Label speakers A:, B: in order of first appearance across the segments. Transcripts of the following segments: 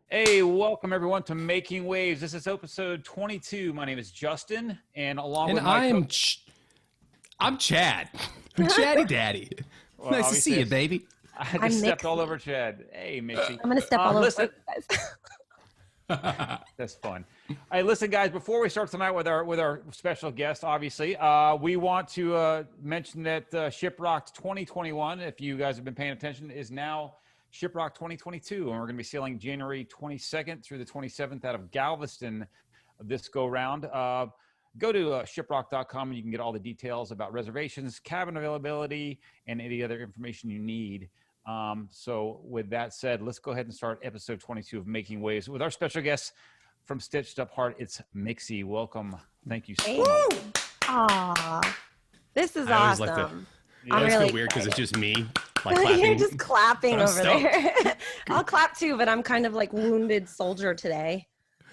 A: Hey, welcome everyone to Making Waves. This is episode 22. My name is Justin, and along with my
B: I'm Chad. I'm Chatty Daddy.
A: Well,
B: nice to see you, baby.
A: I just stepped all over Chad. Hey, Mixi.
C: I'm gonna step all over you
A: guys. That's fun. Hey, listen, guys. Before we start tonight with our special guest, obviously, we want to mention that ShipRocked 2021, if you guys have been paying attention, is now ShipRocked 2022, and we're going to be sailing January 22nd through the 27th out of Galveston this go round. Go to shiprocked.com and you can get all the details about reservations, cabin availability, and any other information you need. So with that said, let's go ahead and start episode 22 of Making Waves with our special guest from Stitched Up Heart. It's Mixi. Welcome. Thank you so much.
C: Aw, this is awesome.
B: Yeah, it's really weird because it's just me. Like clapping.
C: You're just clapping over there. I'll clap too, but I'm kind of like wounded soldier today.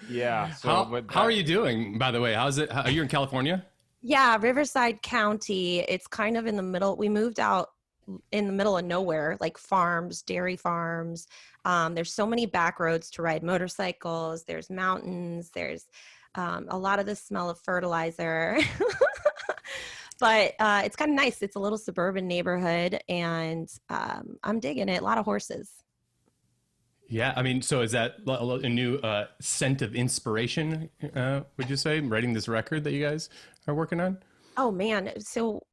A: Yeah.
B: So how are you doing, by the way? How's it? Are you in California?
C: Yeah, Riverside County. It's kind of in the middle. We moved out in the middle of nowhere, like farms, dairy farms. There's so many back roads to ride motorcycles. There's mountains. There's a lot of the smell of fertilizer. But it's kind of nice. It's a little suburban neighborhood, and I'm digging it. A lot of horses.
B: Yeah, I mean, so is that a new scent of inspiration, would you say, writing this record that you guys are working on?
C: Oh, man. So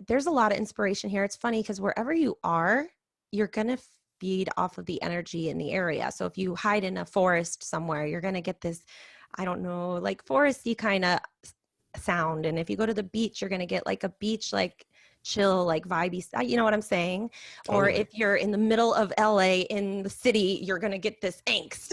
C: there's a lot of inspiration here. It's funny because wherever you are, you're going to feed off of the energy in the area. So if you hide in a forest somewhere, you're going to get this, I don't know, like foresty kind of sound. And if you go to the beach, you're going to get like a beach, like chill, like vibey, you know what I'm saying? Totally. Or if you're in the middle of LA in the city, you're going to get this angst.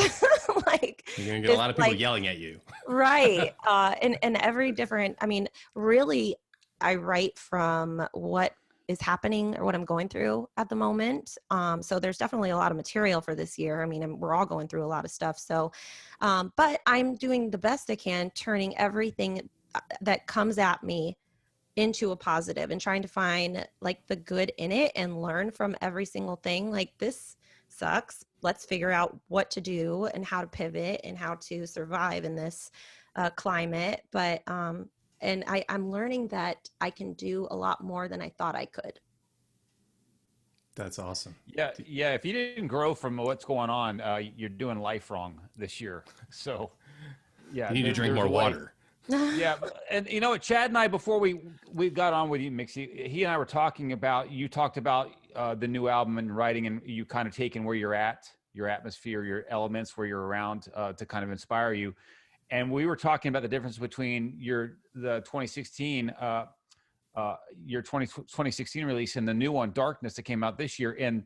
C: Like
B: you're going to get a lot of people yelling at you.
C: Right. And every different, I mean, really, I write from what is happening or what I'm going through at the moment. So there's definitely a lot of material for this year. I mean, we're all going through a lot of stuff. So, but I'm doing the best I can, turning everything that comes at me into a positive and trying to find like the good in it and learn from every single thing. Like, this sucks. Let's figure out what to do and how to pivot and how to survive in this climate. But, and I'm learning that I can do a lot more than I thought I could.
B: That's awesome.
A: Yeah. Yeah. If you didn't grow from what's going on, you're doing life wrong this year. So yeah,
B: you need to drink more water.
A: Yeah, and you know what, Chad and I, before we got on with you, Mixi, he and I were talking about, you talked about the new album and writing, and you kind of taking where you're at, your atmosphere, your elements, where you're around to kind of inspire you. And we were talking about the difference between the 2016 your 2016 release and the new one, Darkness, that came out this year. And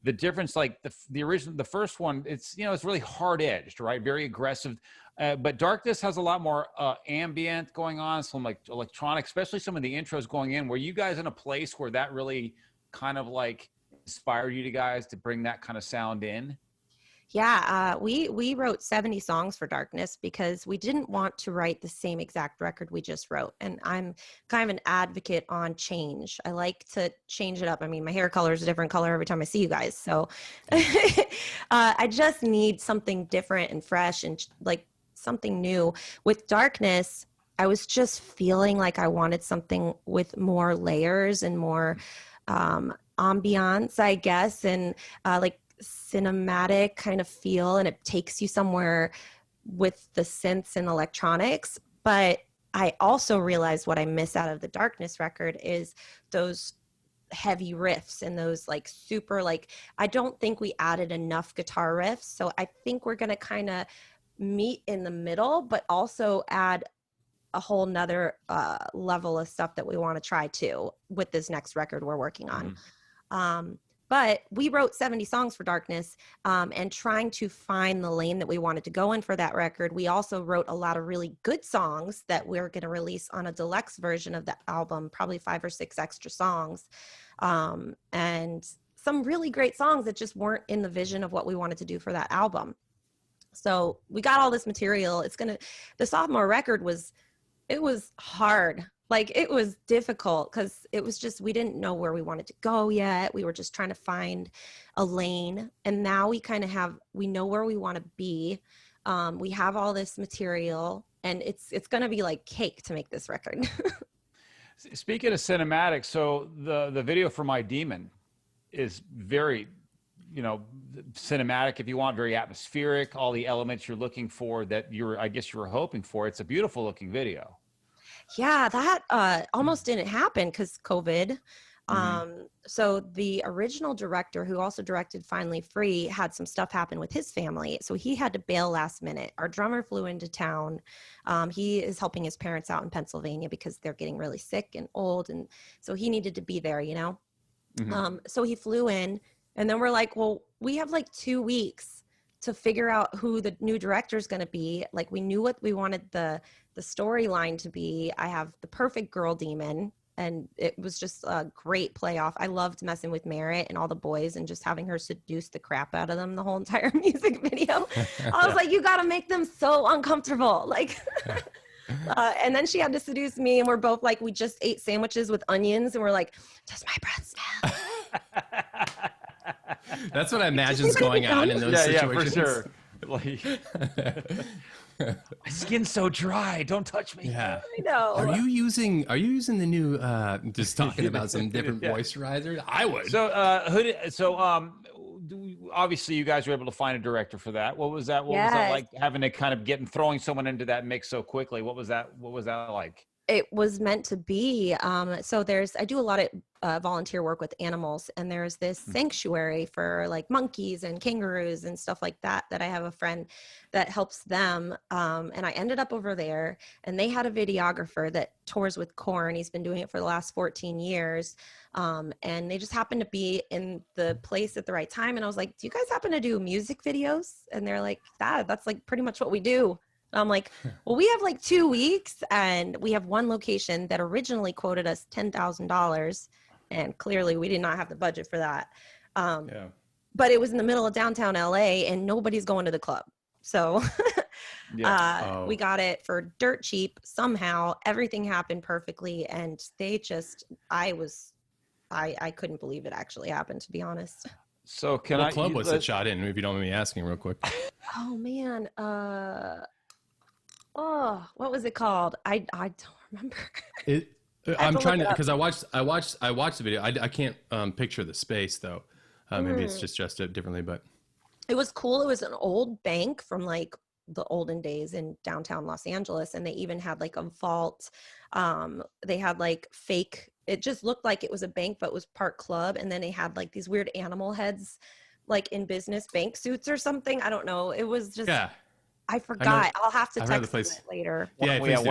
A: the difference, like the first one, it's really hard edged, right? Very aggressive. But Darkness has a lot more ambient going on, some like electronic, especially some of the intros going in. Were you guys in a place where that really kind of like inspired you guys to bring that kind of sound in?
C: Yeah, we wrote 70 songs for Darkness because we didn't want to write the same exact record we just wrote. And I'm kind of an advocate on change. I like to change it up. I mean, my hair color is a different color every time I see you guys. So I just need something different and fresh and like something new. With Darkness, I was just feeling like I wanted something with more layers and more ambiance, I guess, and like cinematic kind of feel, and it takes you somewhere with the synths and electronics. But I also realized what I miss out of the Darkness record is those heavy riffs and those like super, like, I don't think we added enough guitar riffs. So I think we're going to kind of meet in the middle, but also add a whole nother level of stuff that we want to try too with this next record we're working on. But we wrote 70 songs for Darkness, and trying to find the lane that we wanted to go in for that record. We also wrote a lot of really good songs that we're going to release on a deluxe version of the album, probably 5 or 6 extra songs, and some really great songs that just weren't in the vision of what we wanted to do for that album. So we got all this material. The sophomore record was hard Like it was difficult because it was just, we didn't know where we wanted to go yet. We were just trying to find a lane. And now we know where we want to be. We have all this material, and it's going to be like cake to make this record.
A: Speaking of cinematic, so the video for My Demon is very, cinematic, if you want, very atmospheric, all the elements you're looking for that I guess you were hoping for. It's a beautiful looking video.
C: Yeah, that almost didn't happen because COVID. So the original director, who also directed Finally Free, had some stuff happen with his family. So he had to bail last minute. Our drummer flew into town. He is helping his parents out in Pennsylvania because they're getting really sick and old. And so he needed to be there, So he flew in, and then we're like, well, we have like 2 weeks to figure out who the new director is going to be. Like, we knew what we wanted the storyline to be. I have the perfect girl demon, and it was just a great playoff. I loved messing with Merritt and all the boys and just having her seduce the crap out of them the whole entire music video. I was like, you got to make them so uncomfortable. Like, and then she had to seduce me, and we're both like, we just ate sandwiches with onions, and we're like, does my breath smell?
B: That's what I imagine is going on in those situations.
A: Yeah, for sure. My skin's so dry. Don't touch me.
B: Yeah,
C: I know.
B: Are you using the new? Just talking about some different moisturizers. I would.
A: So, obviously, you guys were able to find a director for that. What was that? What was that like? Having to kind of throwing someone into that mix so quickly. What was that like?
C: It was meant to be. So I do a lot of volunteer work with animals, and there's this sanctuary for like monkeys and kangaroos and stuff like that I have a friend that helps them. And I ended up over there, and they had a videographer that tours with Korn. He's been doing it for the last 14 years. And they just happened to be in the place at the right time. And I was like, do you guys happen to do music videos? And they're like, that's like pretty much what we do. I'm like, well, we have like 2 weeks, and we have one location that originally quoted us $10,000, and clearly we did not have the budget for that. But it was in the middle of downtown LA, and nobody's going to the club. So we got it for dirt cheap. Somehow everything happened perfectly. And I couldn't believe it actually happened, to be honed.
A: So
B: what club was it shot in, if you don't mind me asking real quick?
C: Oh man. What was it called? I don't remember.
B: I'm trying to, because I watched the video. I can't picture the space though. Maybe it's just dressed up differently, but
C: it was cool. It was an old bank from like the olden days in downtown Los Angeles, and they even had like a vault. They had like fake. It just looked like it was a bank, but it was part club, and then they had like these weird animal heads, like in business bank suits or something. I don't know. It was just I forgot. I'll have to text you it later.
B: Please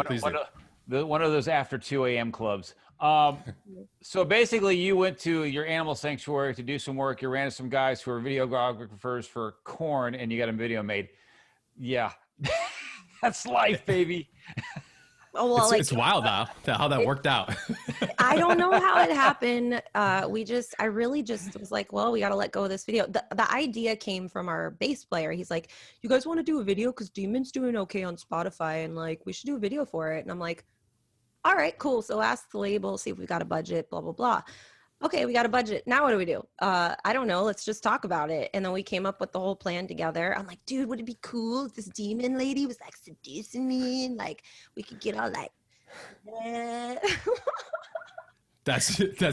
B: do.
A: One of those after 2 a.m. clubs. So basically, you went to your animal sanctuary to do some work. You ran into some guys who are videographers for Korn, and you got a video made. Yeah, that's life, baby.
C: Oh, well,
B: it's wild how that worked out.
C: I don't know how it happened. I really just was like, well, we got to let go of this video. The idea came from our bass player. He's like, you guys want to do a video? Because Demon's doing okay on Spotify, and like, we should do a video for it. And I'm like, all right, cool. So ask the label, see if we got a budget, blah, blah, blah. Okay, we got a budget. Now what do we do? I don't know. Let's just talk about it. And then we came up with the whole plan together. I'm like, dude, would it be cool if this demon lady was like seducing me, and like we could get all like
B: that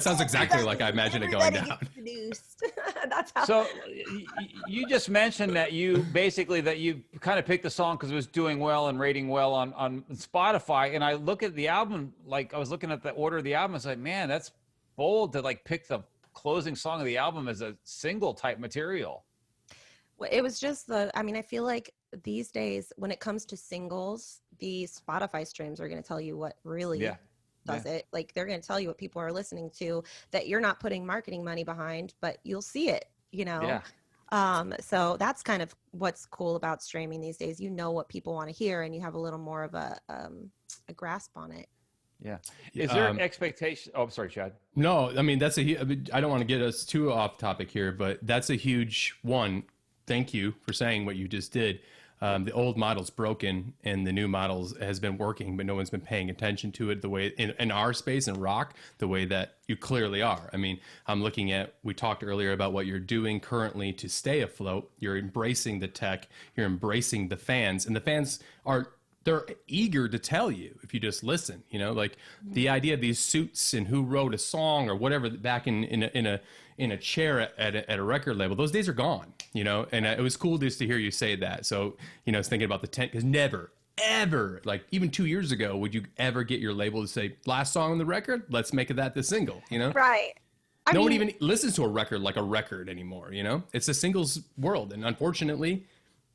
B: sounds exactly like I imagine it going down.
C: That's how.
A: So you just mentioned that you kind of picked the song because it was doing well and rating well on Spotify. And I look at the album, like I was looking at the order of the album. I was like, man, that's bold to like pick the closing song of the album as a single type material.
C: Well, it was just I feel like these days when it comes to singles, the Spotify streams are going to tell you what really does it. Like they're going to tell you what people are listening to, that you're not putting marketing money behind, but you'll see it, so that's kind of what's cool about streaming these days. You know what people want to hear, and you have a little more of a grasp on it.
A: Yeah. Is there an expectation? Oh, I'm sorry, Chad.
B: No, I mean, I don't want to get us too off topic here, but that's a huge one. Thank you for saying what you just did. the old model's broken and the new models has been working, but no one's been paying attention to it the way in our space and rock, the way that you clearly are. I mean, I'm looking at, we talked earlier about what you're doing currently to stay afloat. You're embracing the tech, you're embracing the fans, and the fans they're eager to tell you if you just listen, you know, like the idea of these suits and who wrote a song or whatever back in a chair at a record label, those days are gone, you know. And it was cool just to hear you say that. So, you know, I was thinking about the tent, because never ever, like even 2 years ago, would you ever get your label to say last song on the record, let's make that the single, you know?
C: Right.
B: No one even listens to a record like a record anymore, you know. It's a singles world, and unfortunately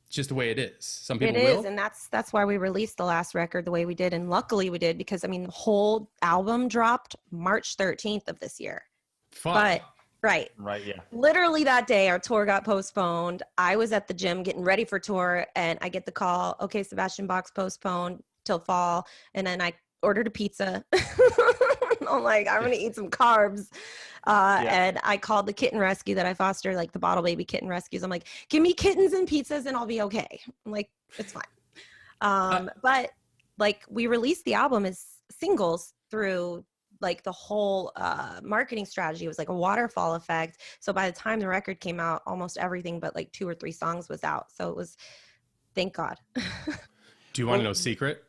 B: it's just the way it is. Some people will.
C: And that's why we released the last record the way we did, and luckily we did, because I mean the whole album dropped March 13th of this year.
B: Fuck.
C: But right,
A: yeah.
C: literally that day our tour got postponed. I was at the gym getting ready for tour, and I get the call, okay, Sebastian Bach's postponed till fall. And then I ordered a pizza. I'm like, I'm gonna eat some carbs. And I called the kitten rescue that I foster, like the bottle baby kitten rescues. I'm like, give me kittens and pizzas and I'll be okay. I'm like, it's fine. But like we released the album as singles through like the whole marketing strategy. It was like a waterfall effect. So by the time the record came out, almost everything but like 2 or 3 songs was out. So it was, thank God.
B: Do you want to know a secret?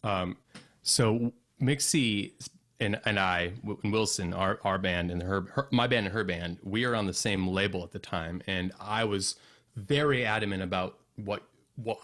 C: What?
B: So Mixi and I, and Wilson, our band and my band and her band, we are on the same label at the time, and I was very adamant about what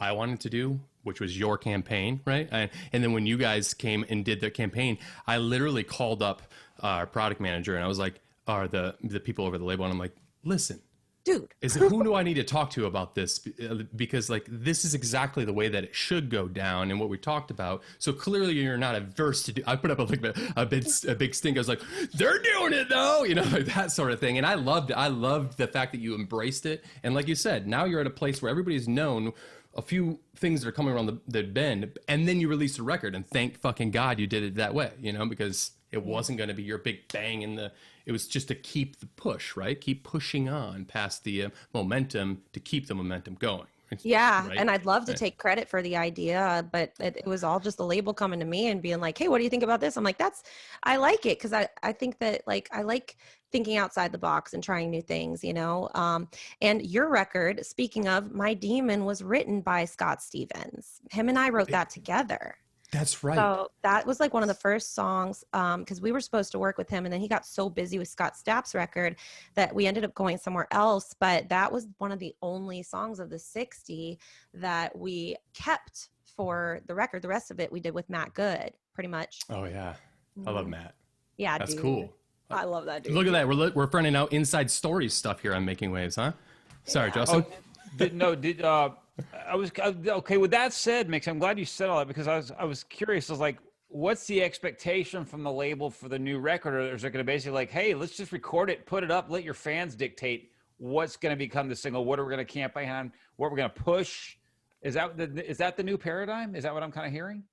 B: I wanted to do, which was your campaign, right? And then when you guys came and did the campaign, I literally called up our product manager and I was like, the people over the label, and I'm like, listen,
C: dude,
B: who do I need to talk to about this? Because like this is exactly the way that it should go down and what we talked about. So clearly you're not averse to do. I put up a big stink. I was like, they're doing it though, you know, like that sort of thing. And I loved it. I loved the fact that you embraced it. And like you said, now you're at a place where everybody's known a few things that are coming around the bend, and then you release a record, and thank fucking God you did it that way, you know, because it wasn't going to be your big bang it was just to keep the push, right? Keep pushing on past the momentum to keep the momentum going.
C: Yeah.
B: Right?
C: And I'd love to take credit for the idea, but it was all just the label coming to me and being like, hey, what do you think about this? I'm like, I like it. Cause I think that like, I like thinking outside the box and trying new things, you know? And your record, speaking of, My Demon, was written by Scott Stevens. Him and I wrote that together.
B: That's right.
C: So that was like one of the first songs, because we were supposed to work with him, and then he got so busy with Scott Stapp's record that we ended up going somewhere else. But that was one of the only songs of the 60 that we kept for the record. The rest of it we did with Matt Good, pretty much.
B: Oh yeah, I love Matt.
C: Yeah,
B: that's
C: dude.
B: cool.
C: I love that dude.
B: Look at that. We're finding out inside stories stuff here on Making Waves, huh? Sorry, Justin.
A: I was okay. With that said, Mix, I'm glad you said all that, because I was curious. I was like, what's the expectation from the label for the new record? Or is it going to basically like, hey, let's just record it, put it up, let your fans dictate what's going to become the single? What are we going to campaign on? What we're going to push? Is that the new paradigm? Is that what I'm kind of hearing?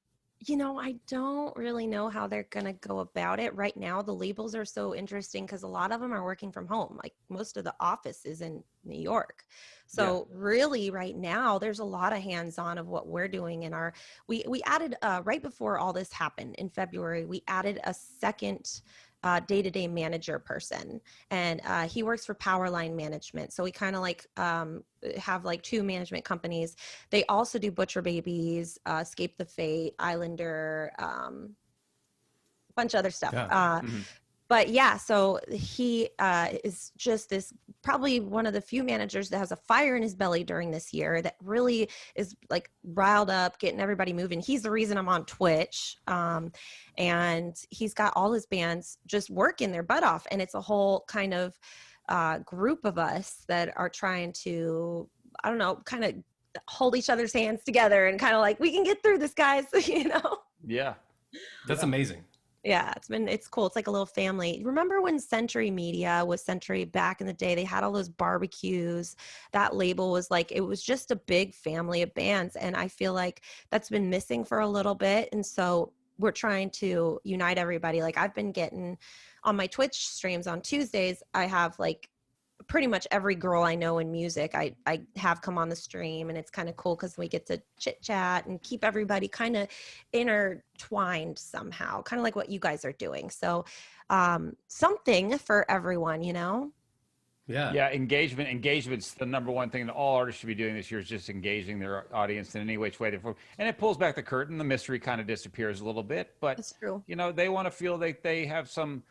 C: You know, I don't really know how they're going to go about it right now. The labels are so interesting because a lot of them are working from home. Like most of the office is in New York. So really right now, there's a lot of hands-on of what we're doing in we added, right before all this happened in February, we added a second day-to-day manager person, and he works for Powerline Management. So we kind of like have like 2 management companies. They also do Butcher Babies, Escape the Fate, Islander, a bunch of other stuff.
B: Yeah.
C: But yeah, so he is just probably one of the few managers that has a fire in his belly during this year that really is like riled up, getting everybody moving. He's the reason I'm on Twitch. And he's got all his bands just working their butt off. And it's a whole kind of group of us that are trying to, I don't know, kind of hold each other's hands together and kind of like, we can get through this, guys, you know?
A: Yeah.
B: That's amazing.
C: Yeah, it's cool. It's like a little family. Remember when Century Media was Century back in the day? They had all those barbecues. That label was like, it was just a big family of bands. And I feel like that's been missing for a little bit. And so we're trying to unite everybody. Like I've been getting on my Twitch streams on Tuesdays, I have like pretty much every girl I know in music, I have come on the stream, and it's kind of cool because we get to chit chat and keep everybody kind of intertwined somehow, kind of like what you guys are doing. So something for everyone, you know?
A: Yeah, engagement's the number one thing that all artists should be doing this year, is just engaging their audience in any which way. And it pulls back the curtain. The mystery kind of disappears a little bit, but
C: That's true.
A: you know, they want to feel like they have some,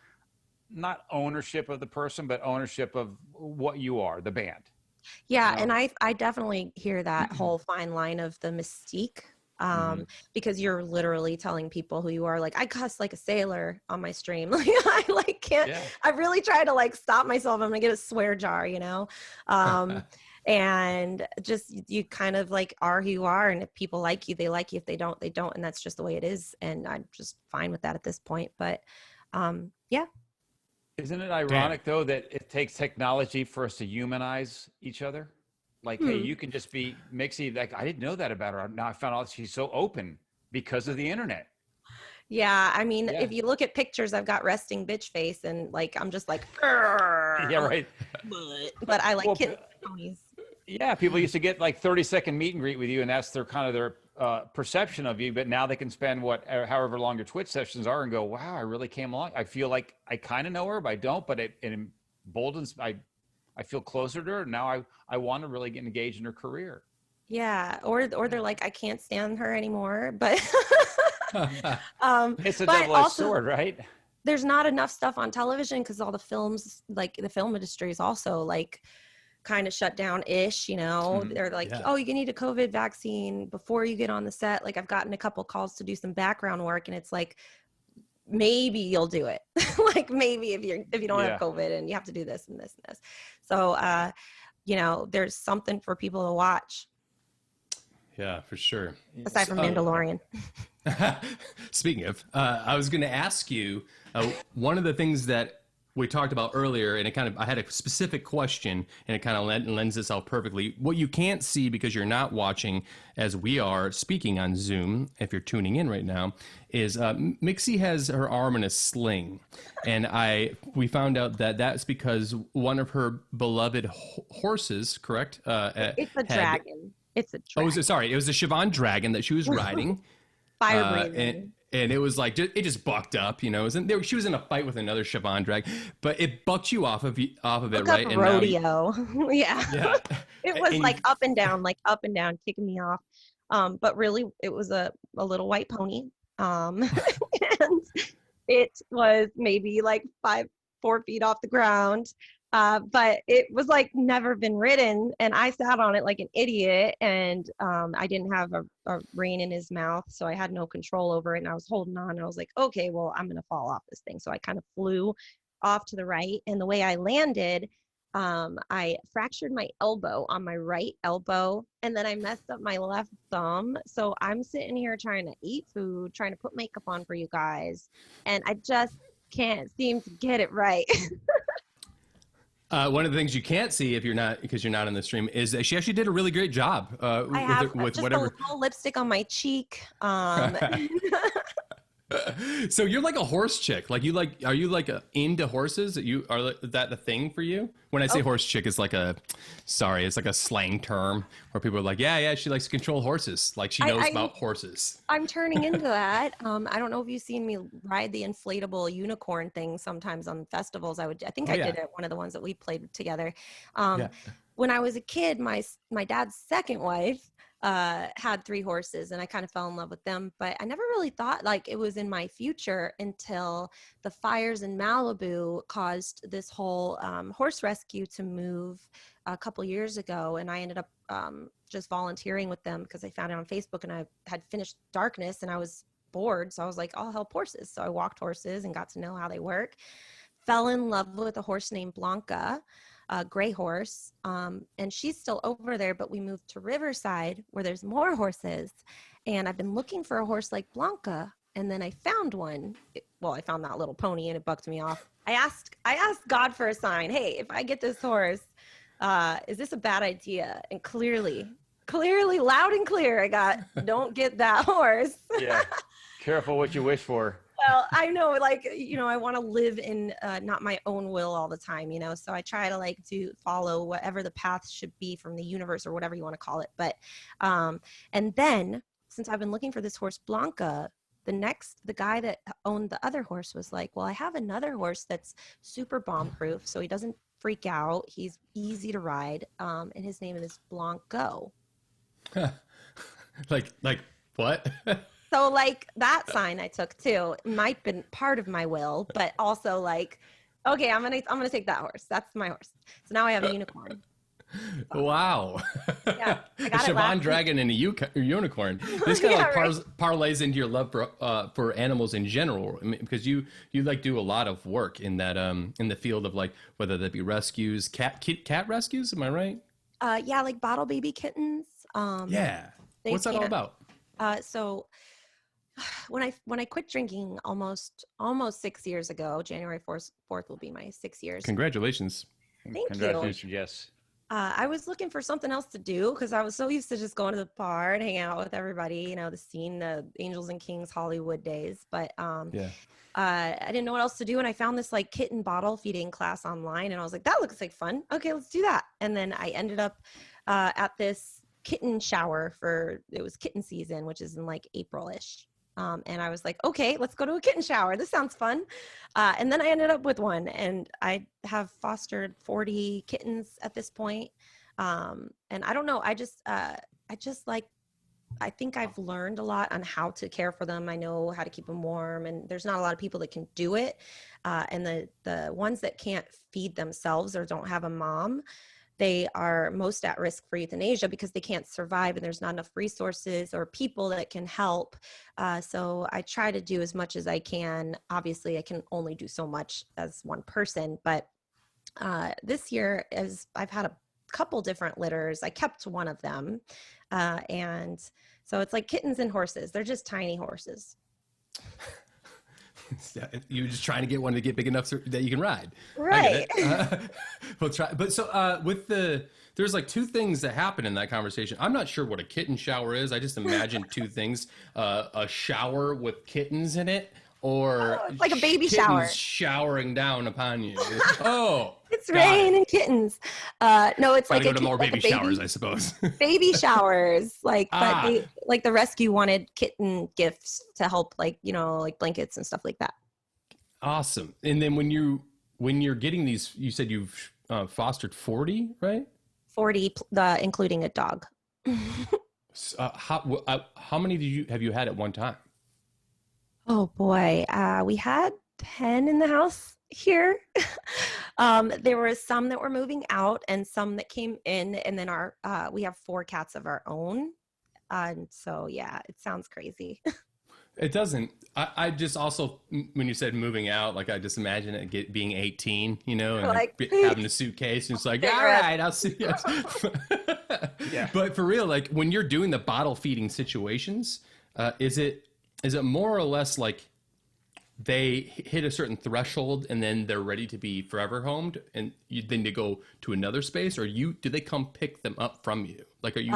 A: not ownership of the person, but ownership of what you are, the band.
C: Yeah,
A: You know?
C: and I definitely hear that whole fine line of the mystique, because you're literally telling people who you are. Like, I cuss like a sailor on my stream. Like, I like can't.
A: Yeah.
C: I really try to like stop myself. I'm gonna get a swear jar, you know. And just, you kind of like are who you are, and if people like you, they like you. If they don't, they don't, and that's just the way it is. And I'm just fine with that at this point. But yeah.
A: Isn't it ironic though that it takes technology for us to humanize each other? Like, hey, you can just be Mixi. Like, I didn't know that about her. Now I found out she's so open because of the internet.
C: Yeah, I mean,
A: Yeah.
C: if you look at pictures, I've got resting bitch face, and like I'm just like,
A: Yeah, right.
C: but I like
A: Well,
C: kittens and ponies.
A: Yeah, people used to get like 30-second meet and greet with you, and that's their kind of their perception of you. But now they can spend however long your Twitch sessions are, and go, wow, I really came along. I feel like I kind of know her, but I don't. But it emboldens. I feel closer to her now. I want to really get engaged in her career.
C: Yeah, or they're like, I can't stand her anymore. But
A: It's a
C: but
A: double-edged
C: also,
A: sword, right?
C: there's not enough stuff on television because all the films, like the film industry, is also like kind of shut down ish, you know. They're like, oh, you need a COVID vaccine before you get on the set. Like, I've gotten a couple calls to do some background work, and it's like, maybe you'll do it. Like, maybe if you don't have COVID and you have to do this and this and this. So you know, there's something for people to watch.
B: Yeah, for sure.
C: Aside from Mandalorian.
B: Speaking of, I was going to ask you, one of the things that we talked about earlier, and I had a specific question, and it kind of lends itself perfectly. What you can't see because you're not watching, as we are speaking on Zoom, if you're tuning in right now, is Mixi has her arm in a sling, and we found out that that's because one of her beloved horses, correct?
C: It's a dragon. It's a dragon.
B: It was a Siobhan dragon that she was riding.
C: Fire breathing.
B: And it was like, it just bucked up, you know. She was in a fight with another Siobhan dragon, but it bucked you off of it, right?
C: And rodeo. Yeah. It was like up and down, kicking me off. But really, it was a little white pony. And it was maybe like 4 feet off the ground. But it was like never been ridden, and I sat on it like an idiot, and I didn't have a rein in his mouth, so I had no control over it, and I was holding on, and I was like, okay, well, I'm gonna fall off this thing. So I kind of flew off to the right, and the way I landed, I fractured my elbow on my right elbow, and then I messed up my left thumb. So I'm sitting here trying to eat food, trying to put makeup on for you guys, and I just can't seem to get it right.
B: One of the things you can't see because you're not on the stream is that she actually did a really great job with
C: just
B: whatever.
C: a little lipstick on my cheek.
B: So you're like a horse chick. Are you like into horses? Is that the thing for you? When I say horse chick, it's like it's like a slang term where people are like, yeah, she likes to control horses. Like she knows about horses.
C: I'm turning into that. I don't know if you've seen me ride the inflatable unicorn thing sometimes on festivals. I think I did it. One of the ones that we played together. When I was a kid, my dad's second wife had 3 horses, and I kind of fell in love with them, but I never really thought like it was in my future until the fires in Malibu caused this whole horse rescue to move a couple years ago, and I ended up just volunteering with them because I found it on Facebook, and I had finished Darkness and I was bored, so I was like, I'll help horses. So I walked horses and got to know how they work. Fell in love with a horse named Blanca, a gray horse, and she's still over there, but we moved to Riverside where there's more horses, and I've been looking for a horse like Blanca, and then I found one. I found that little pony, and it bucked me off. I asked God for a sign. Hey, if I get this horse, is this a bad idea? And clearly, loud and clear, I got, don't get that horse.
A: Yeah, careful what you wish for.
C: Well, I know, like, I want to live in not my own will all the time, so I try to like follow whatever the path should be from the universe or whatever you want to call it. But and then since I've been looking for this horse Blanca, the guy that owned the other horse was like, well, I have another horse that's super bomb proof, so he doesn't freak out, he's easy to ride, and his name is Blanco.
B: like what?
C: So like that sign I took too might have been part of my will, but also like, okay, I'm gonna take that horse. That's my horse. So now I have a unicorn.
B: Wow.
C: Yeah, I got
B: a
C: it last
B: Siobhan dragon and a unicorn. This kind of like
C: right.
B: parlays into your love for animals in general. I mean, because you like do a lot of work in that in the field of like whether that be rescues, cat rescues. Am I right?
C: Yeah, like bottle baby kittens.
B: Yeah. What's that all about?
C: So when I quit drinking almost 6 years ago, January 4th will be my 6 years.
B: Congratulations.
C: Thank
A: Congratulations,
C: you.
A: yes.
C: I was looking for something else to do because I was so used to just going to the bar and hanging out with everybody, the scene, the Angels and Kings Hollywood days. But I didn't know what else to do. And I found this like kitten bottle feeding class online. And I was like, that looks like fun. Okay, let's do that. And then I ended up at this kitten shower it was kitten season, which is in like April-ish. And I was like, okay, let's go to a kitten shower. This sounds fun. And then I ended up with one, and I have fostered 40 kittens at this point. And I don't know. I think I've learned a lot on how to care for them. I know how to keep them warm, and there's not a lot of people that can do it. And the ones that can't feed themselves or don't have a mom, they are most at risk for euthanasia because they can't survive and there's not enough resources or people that can help. So I try to do as much as I can. Obviously, I can only do so much as one person, but this year, as I've had a couple different litters, I kept one of them. And so it's like kittens and horses. They're just tiny horses.
B: You're just trying to get one to get big enough that you can ride.
C: Right.
B: We'll try. But so there's like two things that happen in that conversation. I'm not sure what a kitten shower is. I just imagine two things, a shower with kittens in it, or
C: it's like a baby shower
B: showering down upon you.
C: It's rain and kittens. No, it's
B: Gotta
C: like
B: go to more baby showers, I suppose.
C: Baby showers, but the rescue wanted kitten gifts to help, like blankets and stuff like that.
B: Awesome. And then when you're getting these, you said you've fostered 40, right?
C: 40, including a dog.
B: How many have you had at one time?
C: Oh boy, we had 10 in the house here. There were some that were moving out and some that came in, and then we have 4 cats of our own. And so, yeah, it sounds crazy.
B: It doesn't. I just also, when you said moving out, like I just imagine it being 18, and having a suitcase, and it's like, all right, I'll see you. Yeah. But for real, like when you're doing the bottle feeding situations, is it more or less like they hit a certain threshold and then they're ready to be forever homed, and then they go to another space, or do they come pick them up from you? Like, are you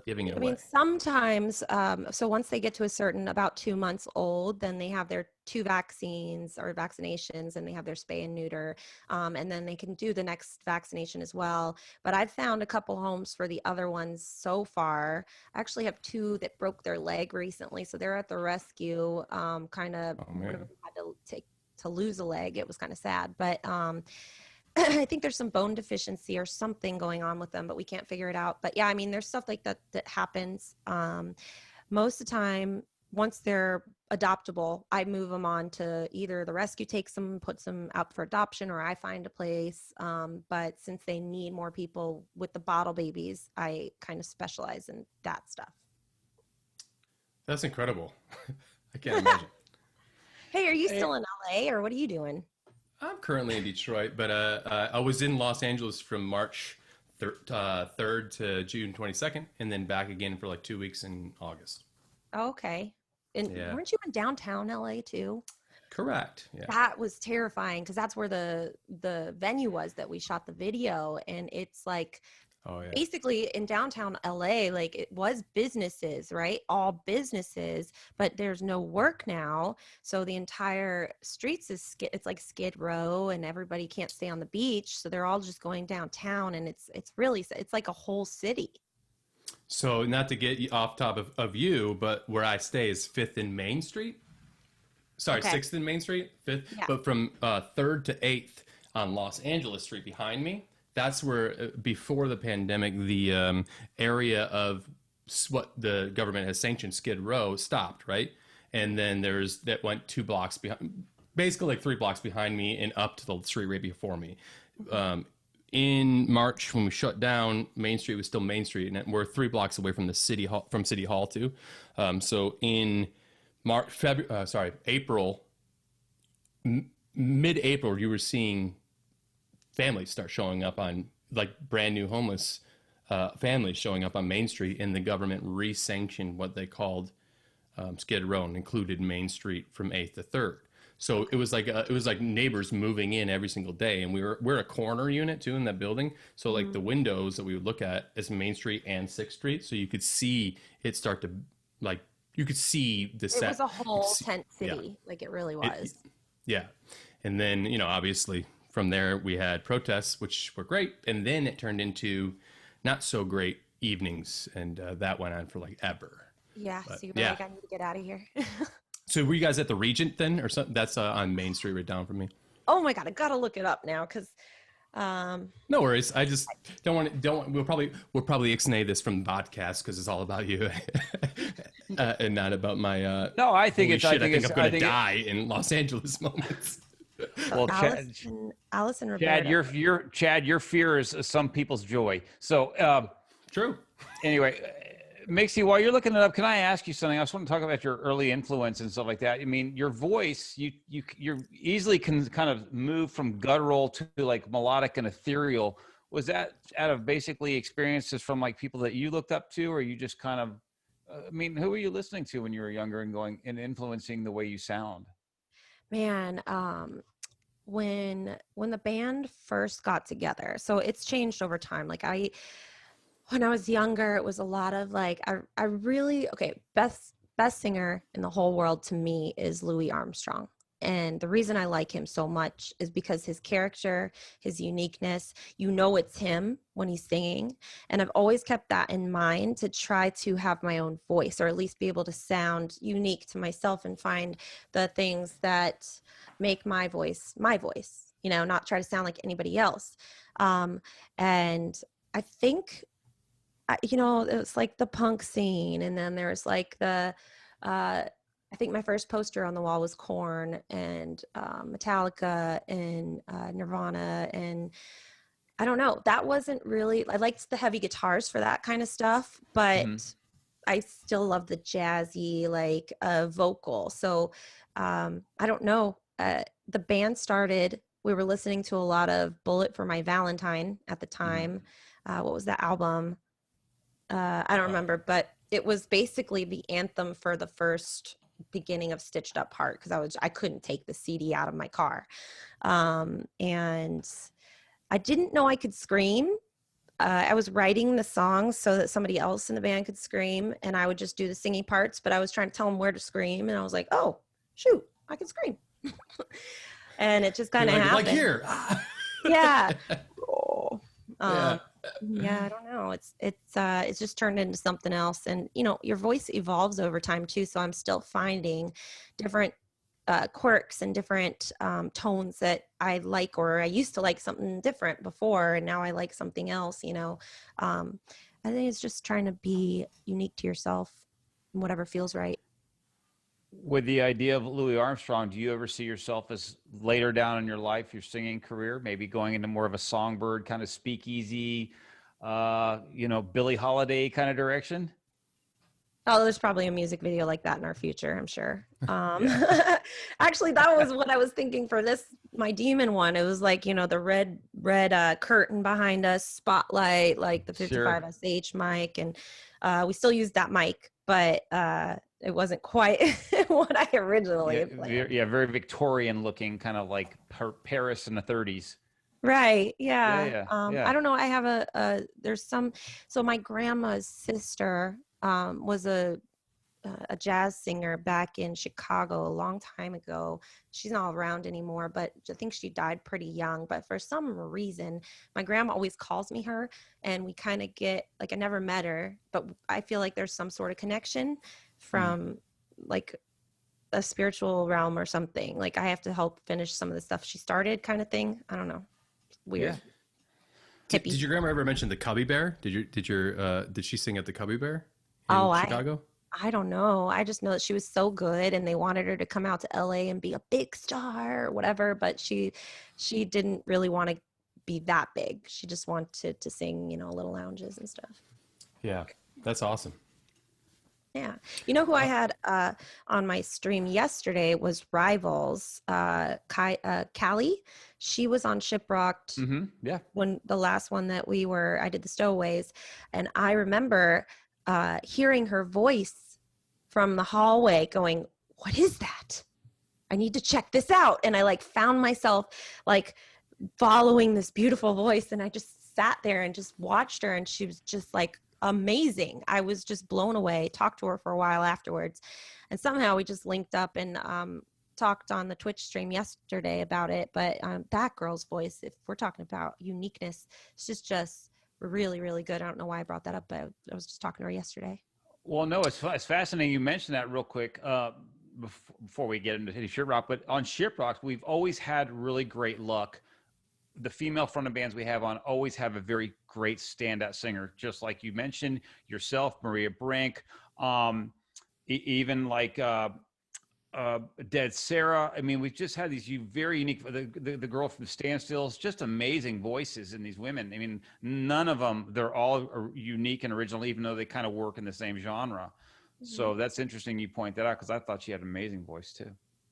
B: giving it away? I mean,
C: sometimes, so once they get to about 2 months old, then they have their 2 vaccines or vaccinations, and they have their spay and neuter. And then they can do the next vaccination as well. But I've found a couple homes for the other ones so far. I actually have 2 that broke their leg recently. So they're at the rescue, kind of had to lose a leg. It was kind of sad, but, I think there's some bone deficiency or something going on with them, but we can't figure it out. But yeah, I mean, there's stuff like that happens. Most of the time, once they're adoptable, I move them on to either the rescue takes them, puts them out for adoption, or I find a place. But since they need more people with the bottle babies, I kind of specialize in that stuff.
B: That's incredible. I can't imagine.
C: Hey, are you still in LA, or what are you doing?
B: I'm currently in Detroit, but I was in Los Angeles from March 3rd to June 22nd, and then back again for like 2 weeks in August.
C: Okay. And weren't you in downtown LA too?
B: Correct. Yeah.
C: That was terrifying because that's where the venue was that we shot the video, and it's like
B: Oh yeah.
C: Basically in downtown LA, like it was businesses, right? All businesses, but there's no work now. So the entire streets it's like Skid Row, and everybody can't stay on the beach. So they're all just going downtown, and it's really, it's like a whole city.
B: So not to get you off top of you, but where I stay is 5th and Main Street. Sorry,
C: Okay.
B: 6th and Main Street, 5th.
C: Yeah.
B: But from 3rd to 8th on Los Angeles Street behind me, that's where, before the pandemic, the area of what the government has sanctioned, Skid Row, stopped, right? And then that went 2 blocks behind, basically like 3 blocks behind me and up to the street right before me. In March, when we shut down, Main Street was still Main Street, and we're 3 blocks away from the City Hall too. So in April, mid-April, you were seeing families start showing up on, like, brand new homeless families showing up on Main Street, and the government re-sanctioned what they called Skid Row and included Main Street from 8th to 3rd. So it was like neighbors moving in every single day, and we're a corner unit too in that building. So like the windows that we would look at is Main Street and 6th Street, so you could see it start to, like, you could see the set.
C: It was a whole tent city,
B: yeah.
C: like it really was.
B: Yeah, and then obviously from there we had protests, which were great, and then it turned into not so great evenings, and that went on for like ever.
C: Yeah,
B: But,
C: so you're like, I need to get out of here.
B: So were you guys at the Regent then, or something? That's on Main Street right down from me.
C: Oh my God, I gotta look it up now, because
B: No worries. I just we'll probably ixnay this from the podcast because it's all about you and not about my
A: No, I think
B: holy
A: it's.
B: shit,
A: I think
B: I'm
A: it's.
B: gonna
A: I think
B: die in Los Angeles moments.
A: Well,
C: Allison Roberta.
A: Chad, your fear is some people's joy. So
B: True.
A: anyway, Mixi, while you're looking it up, can I ask you something? I just want to talk about your early influence and stuff like that. I mean, your voice, you're easily can kind of move from guttural to like melodic and ethereal. Was that out of basically experiences from like people that you looked up to, or you just kind of, I mean, who were you listening to when you were younger and going and influencing the way you sound?
C: Man, when the band first got together, so it's changed over time. Like when I was younger, it was a lot of like, I really, okay, best singer in the whole world to me is Louis Armstrong. And the reason I like him so much is because his character, his uniqueness, it's him when he's singing. And I've always kept that in mind to try to have my own voice, or at least be able to sound unique to myself and find the things that make my voice, not try to sound like anybody else. And I think, it was like the punk scene, and then there's like I think my first poster on the wall was Korn and Metallica and Nirvana, and I don't know, that wasn't really, I liked the heavy guitars for that kind of stuff, but I still love the jazzy like vocal. So I don't know, the band started, we were listening to a lot of Bullet for My Valentine at the time. What was that album? I don't remember, but it was basically the anthem for the first beginning of Stitched Up Heart, because I couldn't take the CD out of my car, and I didn't know I could scream. I was writing the songs so that somebody else in the band could scream, and I would just do the singing parts, but I was trying to tell them where to scream, and I was like, oh shoot, I can scream. And it just kind of happened.
B: Like here.
C: Yeah. Yeah, I don't know. It's just turned into something else, and your voice evolves over time too. So I'm still finding different quirks and different tones that I like, or I used to like something different before, and now I like something else. I think it's just trying to be unique to yourself, and whatever feels right.
A: With the idea of Louis Armstrong, do you ever see yourself as later down in your life, your singing career, maybe going into more of a songbird kind of speakeasy, Billie Holiday kind of direction?
C: Oh, there's probably a music video like that in our future, I'm sure. Actually, that was what I was thinking for my demon one. It was like, the red curtain behind us, spotlight, like the 55SH mic. And we still use that mic, but it wasn't quite what I originally had planned.
A: Yeah, very Victorian looking, kind of like Paris in the 30s.
C: Right.
A: Yeah,
C: Yeah.
A: yeah,
C: I
A: yeah.
C: don't know. I have there's some, so my grandma's sister was a jazz singer back in Chicago a long time ago. She's not around anymore, but I think she died pretty young. But for some reason, my grandma always calls me her, and we kind of get like, I never met her, but I feel like there's some sort of connection
A: Mm.
C: from like a spiritual realm or something. Like I have to help finish some of the stuff she started, kind of thing. I don't know.
A: Yeah.
C: Weird.
B: Did
C: Hippie.
B: your grandma ever mention the Cubby Bear? Did she sing at the Cubby Bear in
C: Oh,
B: Chicago?
C: I don't know. I just know that she was so good and they wanted her to come out to LA and be a big star or whatever, but she didn't really want to be that big. She just wanted to sing, little lounges and stuff.
B: Yeah, that's awesome.
C: Yeah. You know who I had on my stream yesterday was Rivals, Callie. She was on ShipRocked
A: Mm-hmm. Yeah.
C: when the last one that I did the Stowaways, and I remember hearing her voice from the hallway going, "What is that? I need to check this out." And I like found myself like following this beautiful voice, and I just sat there and just watched her, and she was just like amazing. I was just blown away. Talked to her for a while afterwards, and somehow we just linked up and talked on the Twitch stream yesterday about it. But that girl's voice, if we're talking about uniqueness, it's just really, really good. I don't know why I brought that up, but I was just talking to her yesterday.
A: Well, no, it's fascinating you mentioned that real quick before we get into ShipRocked. But on ShipRocked, we've always had really great luck. The female fronted bands we have on always have a very great standout singer, just like you mentioned yourself, Maria Brink, even like Dead Sarah. I mean, we've just had these very unique. The girl from Standstills, just amazing voices in these women. I mean, none of them. They're all unique and original, even though they kind of work in the same genre. So that's interesting you point that out because I thought she had an amazing voice too.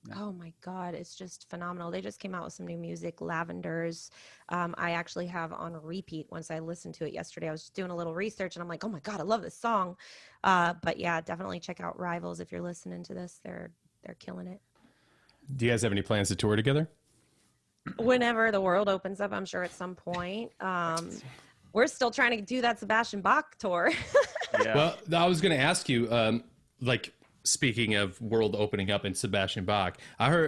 A: Yeah.
C: Oh my God, it's just phenomenal. They just came out with some new music, Lavenders. I actually have on repeat once I listened to it yesterday. I was just doing a little research and I'm like, oh my God, I love this song. But yeah, definitely check out Rivals if you're listening to this. They're killing it.
B: Do you guys have any plans to tour together?
C: Whenever the world opens up, I'm sure at some point. We're still trying to do that Sebastian Bach tour.
A: Yeah.
B: Well, I was going to ask you, like, speaking of world opening up and Sebastian Bach,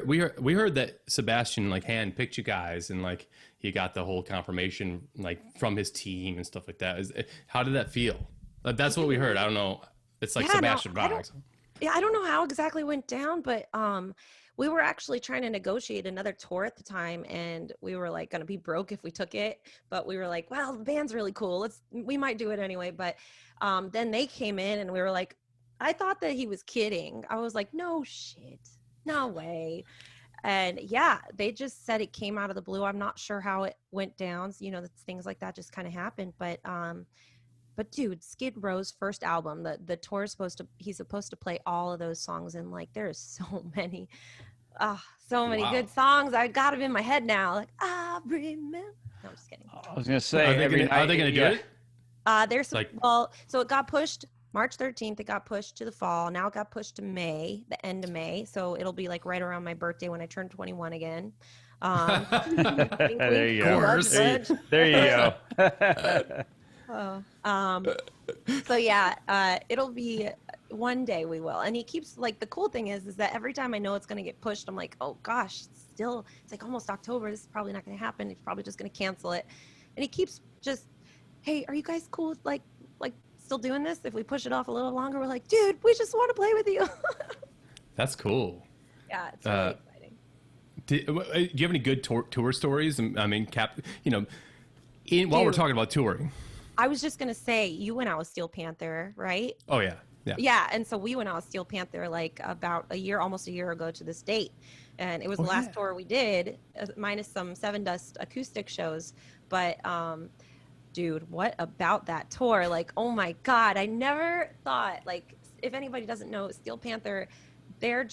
B: we heard that Sebastian like handpicked you guys and like he got the whole confirmation like from his team and stuff like that. How did that feel? That's what we heard. I don't know. It's like Sebastian Bach.
C: I don't know how exactly it went down, but we were actually trying to negotiate another tour at the time, and we were like going to be broke if we took it, but we were like, well, the band's really cool. We might do it anyway. But then they came in and we were like, I thought that he was kidding. I was like, no shit, no way. And yeah, they just said it came out of the blue. I'm not sure how it went down. So, things like that just kind of happened. But dude, Skid Row's first album, the tour is he's supposed to play all of those songs. And like, there's so many good songs. I got them in my head now. Like, I remember. No, I'm just kidding.
A: I was going to say,
B: are they going to do it?
C: There's so it got pushed March 13th. It got pushed to the fall. Now it got pushed to May, the end of May. So it'll be like right around my birthday when I turn 21 again.
A: There you go. There you go.
C: So yeah, it'll be one day we will. And he keeps like, the cool thing is that every time I know it's going to get pushed, I'm like, oh gosh, it's like almost October. This is probably not going to happen. He's probably just going to cancel it. And he keeps just, hey, are you guys cool with like still doing this? If we push it off a little longer, we're like, dude, we just want to play with you.
B: That's cool.
C: Yeah, it's really exciting.
B: Do you have any good tour stories? I mean, while we're talking about touring.
C: I was just going to say, you went out with Steel Panther, right?
B: Oh, yeah. Yeah.
C: Yeah, and so we went out with Steel Panther like about almost a year ago to this date. And it was the last tour we did, minus some Seven Dust acoustic shows. But dude, what about that tour? Like, oh my God, I never thought, like, if anybody doesn't know Steel Panther, their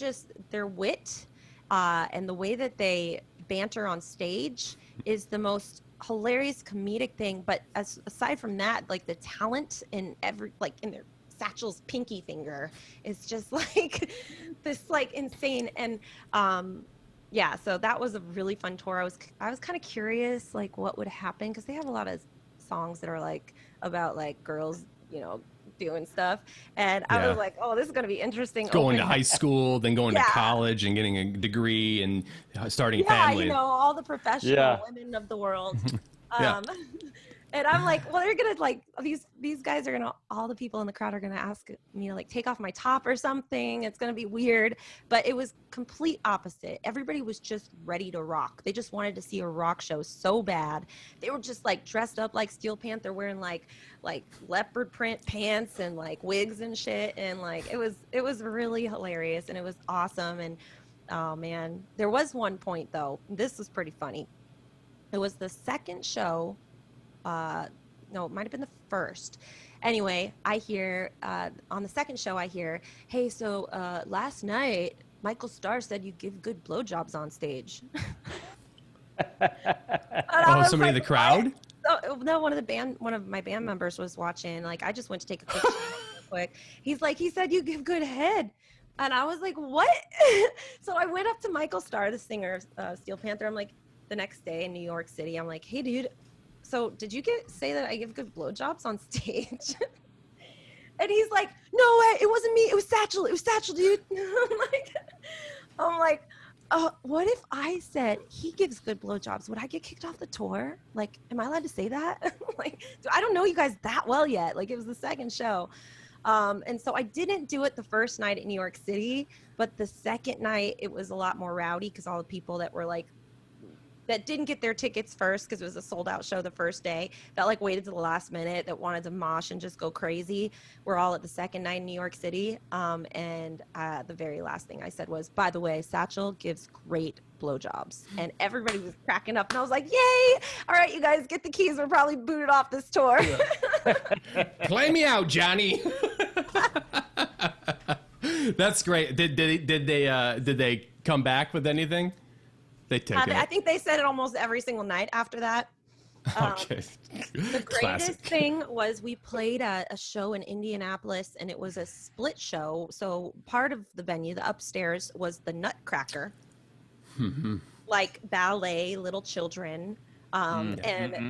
C: wit and the way that they banter on stage is the most hilarious comedic thing. But aside from that, like the talent in in their Satchel's pinky finger is just like this like insane. And yeah, so that was a really fun tour. I was kind of curious like what would happen because they have a lot of songs that are like about like girls, doing stuff. And I was
B: Yeah.
C: like, oh, this is gonna be interesting.
B: Going to
C: Open,
B: high school, then going to
C: yeah,
B: college and getting a degree and starting
C: yeah,
B: family.
C: all the professional
D: Yeah.
C: women of the world.
B: Yeah.
C: Um, and I'm like, well, they're gonna like these guys are gonna all the people in the crowd are gonna ask me to like take off my top or something. It's gonna be weird. But it was complete opposite. Everybody was just ready to rock. They just wanted to see a rock show so bad. They were just like dressed up like Steel Panther, wearing like leopard print pants and like wigs and shit. And like it was really hilarious and it was awesome. And oh man, there was one point though. This was pretty funny. It was the second show. No, it might have been the first. Anyway, I hear on the second show, I hear, hey, so last night Michael Starr said you give good blowjobs on stage.
B: Oh, somebody in the crowd?
C: So, no, one of my band members was watching. Like, I just went to take a quick shot real quick. He's like, he said you give good head. And I was like, what? So I went up to Michael Starr, the singer of Steel Panther. I'm like, the next day in New York City, I'm like, hey, dude, so did you say that I give good blowjobs on stage? And he's like, no way, it wasn't me. It was Satchel, dude. I'm like, what if I said he gives good blowjobs? Would I get kicked off the tour? Like, am I allowed to say that? Like, I don't know you guys that well yet. Like, it was the second show. And so I didn't do it the first night at New York City, but the second night it was a lot more rowdy because all the people that were like, that didn't get their tickets first because it was a sold out show the first day, that like waited to the last minute, that wanted to mosh and just go crazy. We're all at the second night in New York City. And the very last thing I said was, by the way, Satchel gives great blowjobs. And everybody was cracking up. And I was like, yay. All right, you guys get the keys. We're probably booted off this tour.
B: Play me out, Johnny. That's great. Did they come back with anything? They took it.
C: I think they said it almost every single night after that.
B: Okay.
C: The greatest thing was we played a show in Indianapolis, and it was a split show. So part of the venue, the upstairs, was the Nutcracker, like ballet, little children. And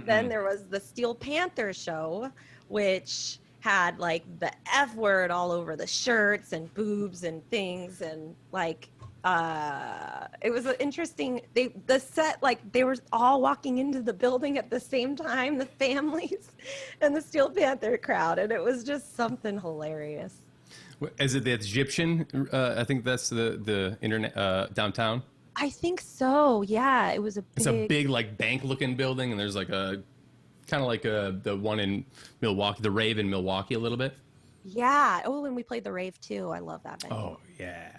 C: then there was the Steel Panther show, which had like the F word all over the shirts and boobs and things, and like it was an interesting, the set, like they were all walking into the building at the same time, the families and the Steel Panther crowd, and it was just something hilarious.
B: Is it the Egyptian? I think that's the internet downtown.
C: I think so. Yeah, it was
B: It's a big like bank looking building, and there's like a kind of like the one in Milwaukee, the Rave in Milwaukee, a little bit.
C: Yeah. Oh, and we played the Rave too. I love that venue.
B: Oh yeah.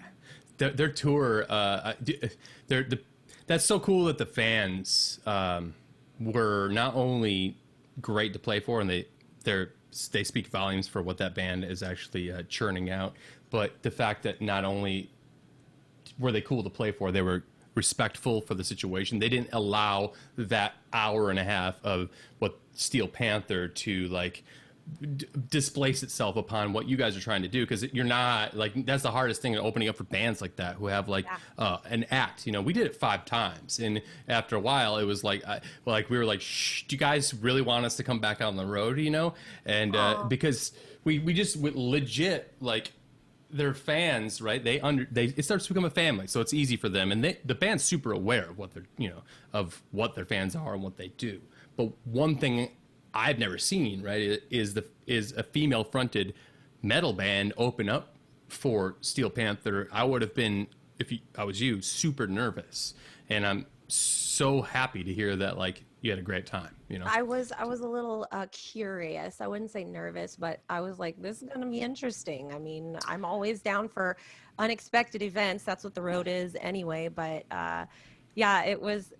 B: Their tour, that's so cool that the fans were not only great to play for, and they speak volumes for what that band is actually churning out, but the fact that not only were they cool to play for, they were respectful for the situation. They didn't allow that hour and a half of what Steel Panther to like displace itself upon what you guys are trying to do, because you're not like, that's the hardest thing in opening up for bands like that who have like an act. We did it 5 times, and after a while it was like we were like, shh, do you guys really want us to come back out on the road, and because we just legit, like, their fans, right? It starts to become a family, so it's easy for them, and the band's super aware of what of what their fans are and what they do. But one thing I've never seen, right, is a female-fronted metal band open up for Steel Panther. I would have been, if I was you, super nervous, and I'm so happy to hear that like you had a great time.
C: I was a little curious. I wouldn't say nervous, but I was like, this is gonna be interesting. I mean, I'm always down for unexpected events. That's what the road is anyway. But yeah, it was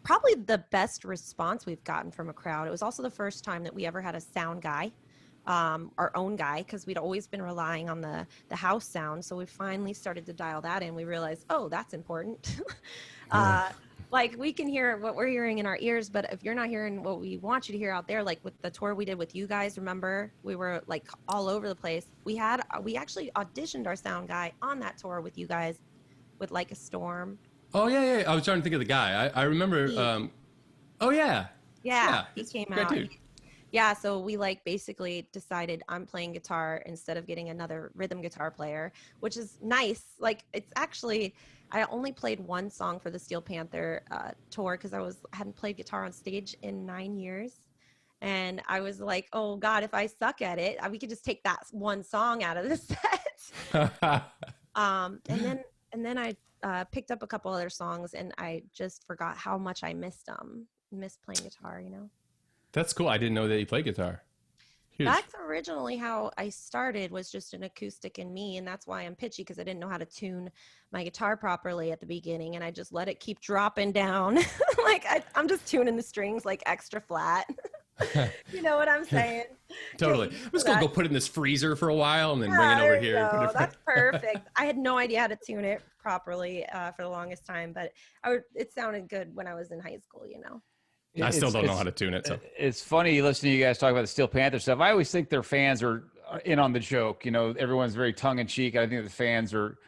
C: probably the best response we've gotten from a crowd. It was also the first time that we ever had a sound guy, our own guy, because we'd always been relying on the house sound. So we finally started to dial that in. We realized, oh, that's important. Like, we can hear what we're hearing in our ears, but if you're not hearing what we want you to hear out there, like with the tour we did with you guys, remember, we were like all over the place. We actually auditioned our sound guy on that tour with you guys with Like a Storm
B: Oh yeah. I was trying to think of the guy. I remember. Oh yeah.
C: Yeah, he
B: he's
C: came
B: a great
C: out.
B: dude.
C: Yeah, so we like basically decided I'm playing guitar instead of getting another rhythm guitar player, which is nice. Like it's actually I only played one song for the Steel Panther tour because I hadn't played guitar on stage in 9 years. And I was like, oh God, if I suck at it, we could just take that one song out of the set. And then I picked up a couple other songs, and I just forgot how much I missed playing guitar, you know.
B: That's cool. I didn't know that you play guitar. Huge.
C: That's originally how I started, was just an acoustic in me, and that's why I'm pitchy, because I didn't know how to tune my guitar properly at the beginning, and I just let it keep dropping down. Like I'm just tuning the strings like extra flat. You know what I'm saying?
B: Totally. I'm just gonna go put it in this freezer for a while and then bring it over here. And put it
C: That's perfect. I had no idea how to tune it properly for the longest time, but it sounded good when I was in high school, you know.
B: I still don't know how to tune it. So
A: it's funny listening to you guys talk about the Steel Panther stuff. I always think their fans are in on the joke. You know, everyone's very tongue in cheek. I think the fans are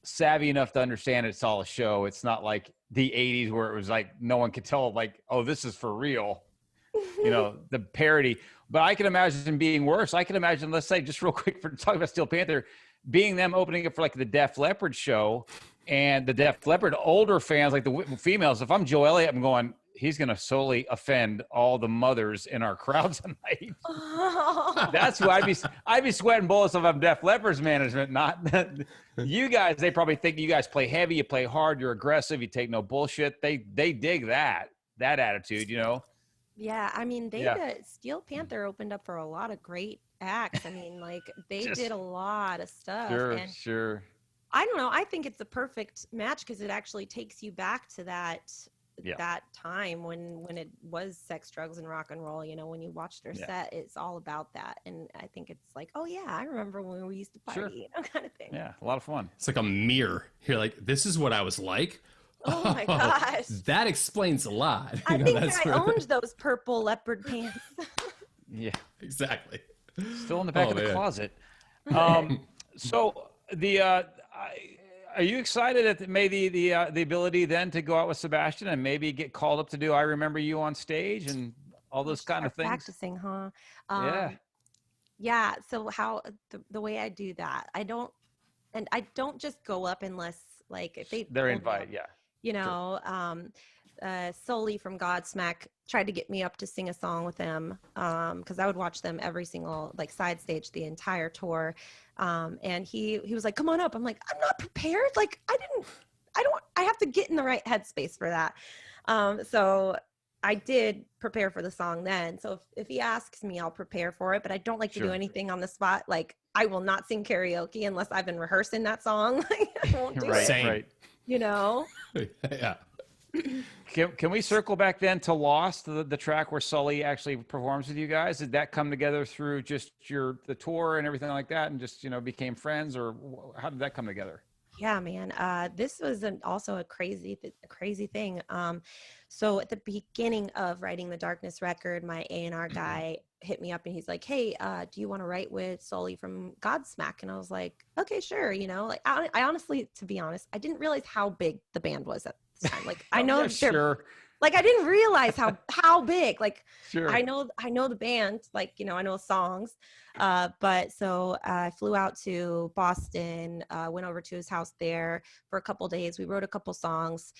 A: savvy enough to understand it's all a show. It's not like the 80s where it was like no one could tell, like, oh, this is for real. You know, the parody. But I can imagine being worse. I can imagine, let's say, just real quick, for talking about Steel Panther, being them opening it for like the Def Leppard show, and the Def Leppard older fans, like the females. If I'm Joe Elliott, I'm going, he's going to solely offend all the mothers in our crowd tonight. That's who I'd be sweating bullets if I'm Def Leppard's management, not you guys. They probably think you guys play heavy, you play hard, you're aggressive, you take no bullshit. They dig that attitude, you know.
C: Yeah, I mean, Steel Panther opened up for a lot of great acts. I mean, like they did a lot of stuff.
A: Sure.
C: I don't know. I think it's a perfect match because it actually takes you back to that time when it was sex, drugs, and rock and roll. You know, when you watch their set, it's all about that. And I think it's like, oh yeah, I remember when we used to party, you know, kind of thing.
A: Yeah, a lot of fun.
B: It's like a mirror. You're like, this is what I was like.
C: Oh my gosh.
B: That explains a lot.
C: I think I owned those purple leopard pants.
A: Yeah,
B: exactly.
A: Still in the back of the closet. So are you excited at maybe the ability then to go out with Sebastian and maybe get called up to do I Remember You on stage and all those kind of things?
C: Practicing, huh?
A: Yeah.
C: Yeah. So how the way I do that, I don't just go up unless like if
A: they're invited. Yeah.
C: You know, Sully from Godsmack tried to get me up to sing a song with them because I would watch them every single like side stage the entire tour, and he was like, "Come on up." I'm like, "I'm not prepared. Like, I have to get in the right headspace for that." So I did prepare for the song then. So if he asks me, I'll prepare for it. But I don't like to do anything on the spot. Like I will not sing karaoke unless I've been rehearsing that song. I won't do it.
A: Right.
C: You know.
B: Yeah.
A: Can we circle back then to Lost, the track where Sully actually performs with you guys? Did that come together through just the tour and everything like that, and just became friends, or how did that come together?
C: Yeah, man. This was also a crazy thing. So at the beginning of writing the Darkness record, my A&R guy hit me up and he's like, "Hey, do you want to write with Sully from Godsmack?" And I was like, "Okay, sure." You know, like I honestly, to be honest, I didn't realize how big the band was at the time. Like I know
A: sure.
C: Like I didn't realize how big. Like
A: sure.
C: I know the band. Like I know songs. But so I flew out to Boston. Went over to his house there for a couple days. We wrote a couple songs.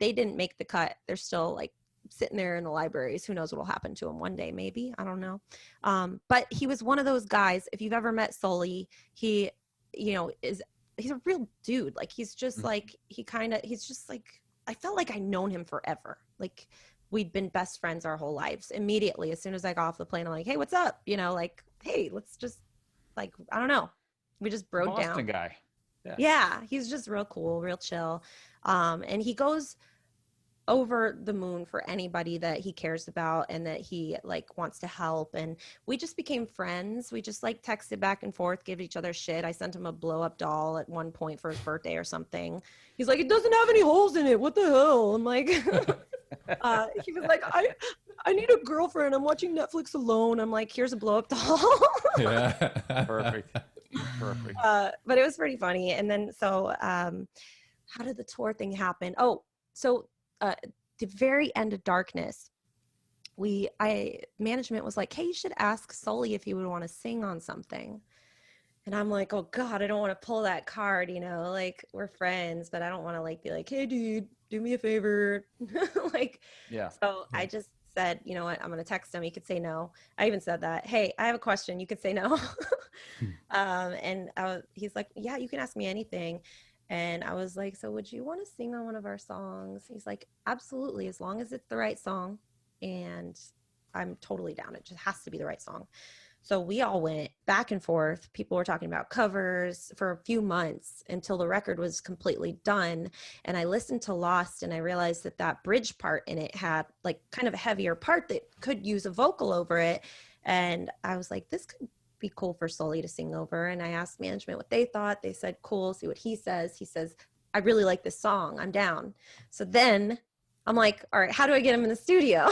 C: They didn't make the cut. They're still like sitting there in the libraries. Who knows what will happen to him one day? Maybe, I don't know. But he was one of those guys. If you've ever met Sully, he's a real dude. Like he's just like he's just like. I felt like I'd known him forever. Like we'd been best friends our whole lives. Immediately, as soon as I got off the plane, I'm like, "Hey, what's up?" Like, "Hey, let's just like, I don't know." We just broke down.
A: Boston guy.
C: Yeah, he's just real cool, real chill. And he goes over the moon for anybody that he cares about and that he like wants to help. And we just became friends. We just like texted back and forth, give each other shit. I sent him a blow up doll at one point for his birthday or something. He's like, "It doesn't have any holes in it. What the hell?" I'm like, he was like, I need a girlfriend. I'm watching Netflix alone. I'm like, "Here's a blow up doll."
B: Yeah.
A: Perfect.
C: But it was pretty funny. And then so how did the tour thing happen? Oh, so the very end of Darkness, management was like, hey, you should ask Sully if he would want to sing on something. And I'm like, oh God, I don't want to pull that card, like we're friends, but I don't want to like be like, hey dude, do me a favor. Like,
A: Yeah.
C: so I just said, you know what, I'm going to text him. He could say no. I even said that, hey, I have a question. You could say no. And he's like, yeah, you can ask me anything. And I was like, so would you want to sing on one of our songs? He's like, absolutely, as long as it's the right song. And I'm totally down. It just has to be the right song. So we all went back and forth. People were talking about covers for a few months until the record was completely done. And I listened to Lost and I realized that bridge part in it had like kind of a heavier part that could use a vocal over it. And I was like, this could be cool for Sully to sing over. And I asked management what they thought. They said, cool, see what he says. He says, I really like this song. I'm down. So then I'm like, all right, how do I get him in the studio?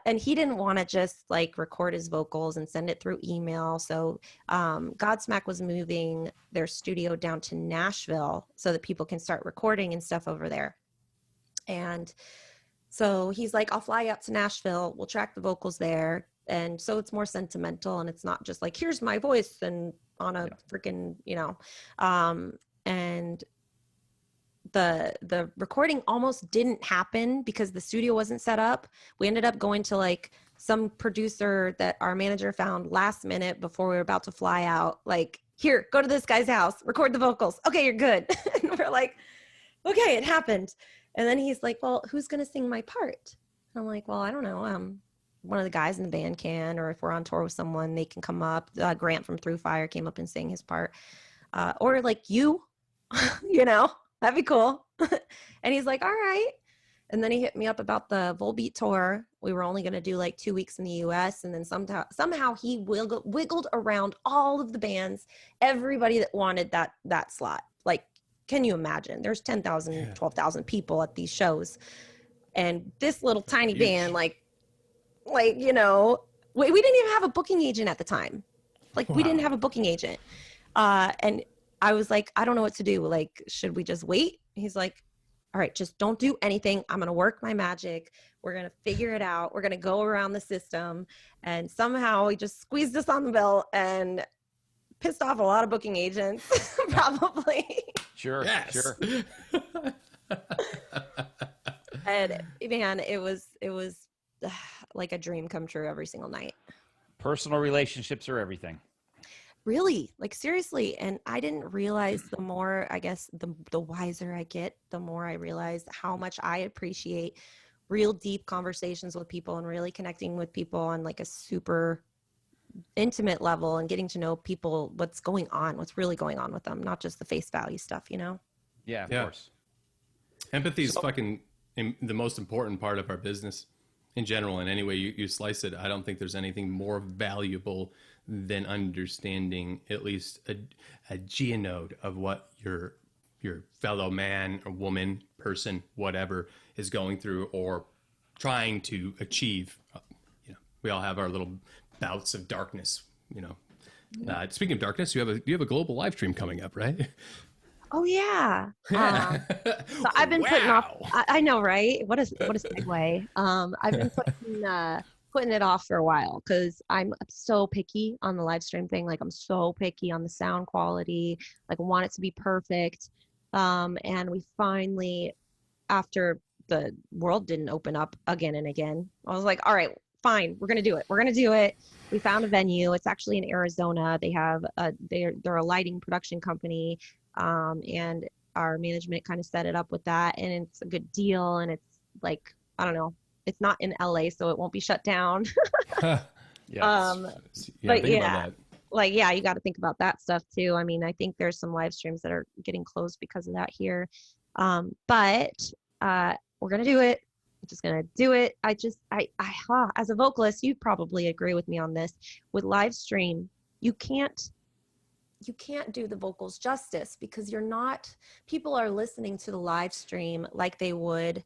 C: And he didn't want to just like record his vocals and send it through email. So Godsmack was moving their studio down to Nashville so that people can start recording and stuff over there. And so he's like, I'll fly out to Nashville. We'll track the vocals there. And so it's more sentimental and it's not just like, here's my voice and on a freaking, and the recording almost didn't happen because the studio wasn't set up. We ended up going to like some producer that our manager found last minute before we were about to fly out. Like, here, go to this guy's house, record the vocals. Okay, you're good. And we're like, okay, it happened. And then he's like, well, who's going to sing my part? And I'm like, well, I don't know. One of the guys in the band can, or if we're on tour with someone, they can come up. Grant from Through Fire came up and sang his part. Or like you, that'd be cool. And he's like, all right. And then he hit me up about the Volbeat Tour. We were only going to do like 2 weeks in the US. And then somehow he wiggled around all of the bands, everybody that wanted that slot. Like, can you imagine? There's 10,000, 12,000 people at these shows. And this little tiny band, we didn't even have a booking agent at the time. We didn't have a booking agent. And I was like, I don't know what to do. Like, should we just wait? He's like, all right, just don't do anything. I'm going to work my magic. We're going to figure it out. We're going to go around the system. And somehow he just squeezed us on the bill and pissed off a lot of booking agents, probably.
A: Sure.
B: Yes.
A: Sure.
C: And man, it was like a dream come true every single night.
A: Personal relationships are everything.
C: Really, like seriously. And I didn't realize, the more, I guess, the wiser I get, the more I realize how much I appreciate real deep conversations with people and really connecting with people on like a super intimate level and getting to know people, what's really going on with them, not just the face value stuff,
A: Yeah, of course.
B: Empathy is fucking the most important part of our business in general. In any way you slice it, I don't think there's anything more valuable than understanding at least a geonode of what your fellow man or woman, person, whatever is going through or trying to achieve. We all have our little bouts of darkness. Speaking of darkness, you have a global live stream coming up, right?
C: Oh yeah. So I've been putting off. I know, right? What a segue. I've been putting it off for a while because I'm so picky on the live stream thing. Like, I'm so picky on the sound quality. Like, I want it to be perfect. And we finally, after the world didn't open up again and again, I was like, all right, fine, we're gonna do it. We found a venue. It's actually in Arizona. They have they're a lighting production company. And our management kind of set it up with that, and it's a good deal. And it's like, I don't know, it's not in LA, so it won't be shut down.
B: Yes.
C: But yeah, you got to think about that stuff too. I mean, I think there's some live streams that are getting closed because of that here. But we're going to do it. I'm just going to do it. As a vocalist, you probably agree with me on this. With live stream, you can't do the vocals justice because people are listening to the live stream like they would